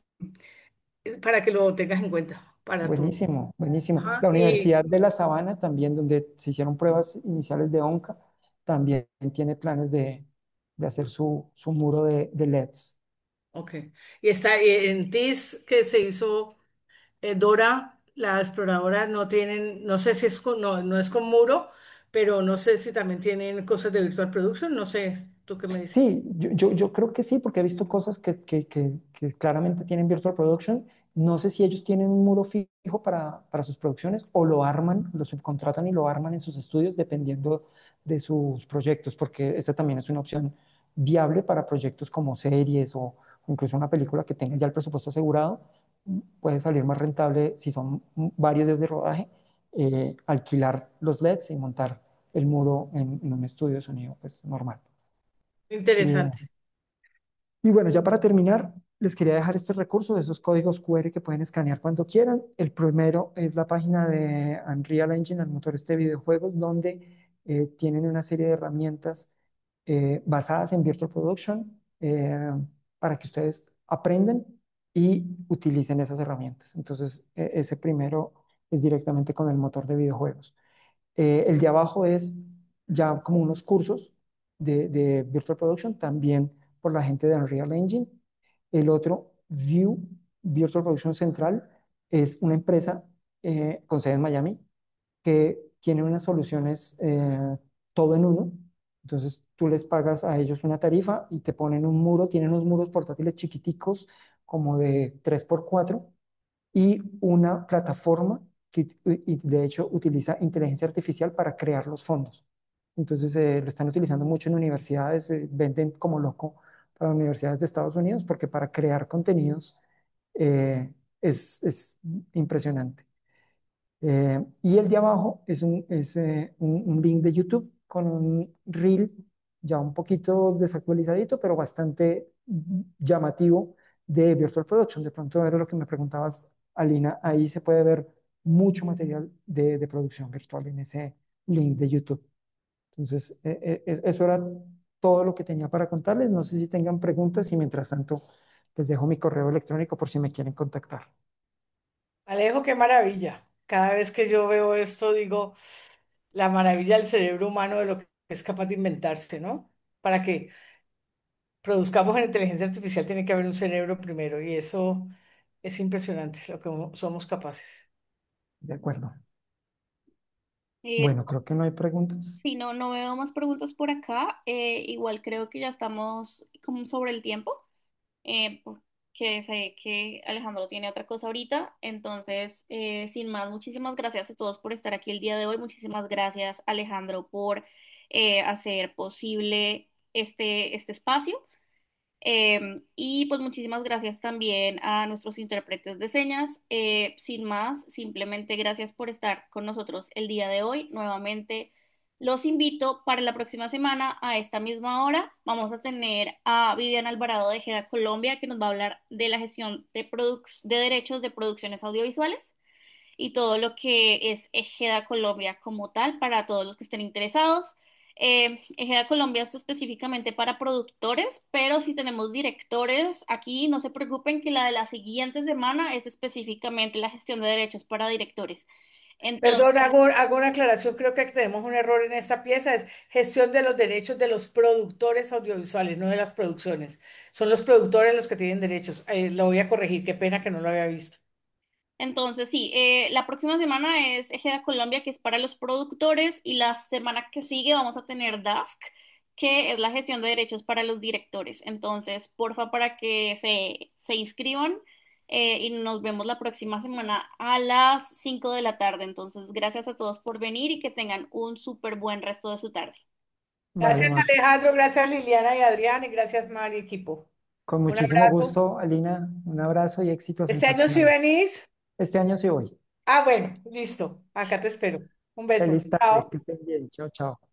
para que lo tengas en cuenta para tu... buenísimo, buenísimo. Ajá, La Universidad de La Sabana también, donde se hicieron pruebas iniciales de ONCA, también tiene planes de hacer su muro de LEDs. ok. Y está en TIS que se hizo Dora, la exploradora, no tienen, no sé si es con, no, no es con muro, pero no sé si también tienen cosas de virtual production, no sé, ¿tú qué me dices? Sí, yo creo que sí, porque he visto cosas que claramente tienen Virtual Production. No sé si ellos tienen un muro fijo para sus producciones o lo arman, lo subcontratan y lo arman en sus estudios dependiendo de sus proyectos, porque esa también es una opción viable para proyectos como series o incluso una película que tenga ya el presupuesto asegurado. Puede salir más rentable si son varios días de rodaje, alquilar los LEDs y montar el muro en un estudio de sonido pues, normal. Eh, Interesante. y bueno, ya para terminar, les quería dejar estos recursos, esos códigos QR que pueden escanear cuando quieran. El primero es la página de Unreal Engine, el motor este de videojuegos, donde tienen una serie de herramientas basadas en Virtual Production para que ustedes aprendan y utilicen esas herramientas. Entonces, ese primero es directamente con el motor de videojuegos. El de abajo es ya como unos cursos de Virtual Production, también por la gente de Unreal Engine. El otro, View Virtual Production Central, es una empresa con sede en Miami que tiene unas soluciones todo en uno. Entonces tú les pagas a ellos una tarifa y te ponen un muro, tienen unos muros portátiles chiquiticos como de 3x4 y una plataforma que y de hecho utiliza inteligencia artificial para crear los fondos. Entonces lo están utilizando mucho en universidades, venden como loco para universidades de Estados Unidos porque para crear contenidos es impresionante. Y el de abajo es un link de YouTube con un reel ya un poquito desactualizadito, pero bastante llamativo de Virtual Production. De pronto era lo que me preguntabas, Alina, ahí se puede ver mucho material de producción virtual en ese link de YouTube. Entonces, eso era todo lo que tenía para contarles. No sé si tengan preguntas y mientras tanto les dejo mi correo electrónico por si me quieren contactar. Alejo, qué maravilla. Cada vez que yo veo esto, digo, la maravilla del cerebro humano de lo que es capaz de inventarse, ¿no? Para que produzcamos en inteligencia artificial tiene que haber un cerebro primero y eso es impresionante lo que somos capaces. De acuerdo. Eh, Bueno, creo que no hay preguntas. si no, no veo más preguntas por acá. Igual creo que ya estamos como sobre el tiempo. Porque sé que Alejandro tiene otra cosa ahorita. Entonces, sin más, muchísimas gracias a todos por estar aquí el día de hoy. Muchísimas gracias, Alejandro, por hacer posible este espacio. Y pues muchísimas gracias también a nuestros intérpretes de señas. Sin más, simplemente gracias por estar con nosotros el día de hoy. Nuevamente los invito para la próxima semana a esta misma hora. Vamos a tener a Viviana Alvarado de Geda Colombia que nos va a hablar de la gestión de derechos de producciones audiovisuales y todo lo que es Ejeda Colombia como tal para todos los que estén interesados. Ejeda Colombia es específicamente para productores, pero si tenemos directores aquí, no se preocupen que la de la siguiente semana es específicamente la gestión de derechos para directores. Perdón, Entonces, hago una aclaración, creo que tenemos un error en esta pieza, es gestión de los derechos de los productores audiovisuales, no de las producciones. Son los productores los que tienen derechos. Lo voy a corregir, qué pena que no lo había visto. Entonces, sí, la próxima semana es Ejeda Colombia, que es para los productores, y la semana que sigue vamos a tener Dask, que es la gestión de derechos para los directores. Entonces, porfa, para que se inscriban y nos vemos la próxima semana a las 5 de la tarde. Entonces, gracias a todos por venir y que tengan un súper buen resto de su tarde. Vale, Gracias Mar. Alejandro, gracias Liliana y Adrián y gracias Mari, equipo. Con Un muchísimo abrazo. gusto, Alina. Un abrazo y éxitos en ¿Este año sí Sapcinedo. venís? Este año sí voy. Ah, bueno, listo. Acá te espero. Un beso. Feliz tarde, Chao. que estén bien. Chao, chao.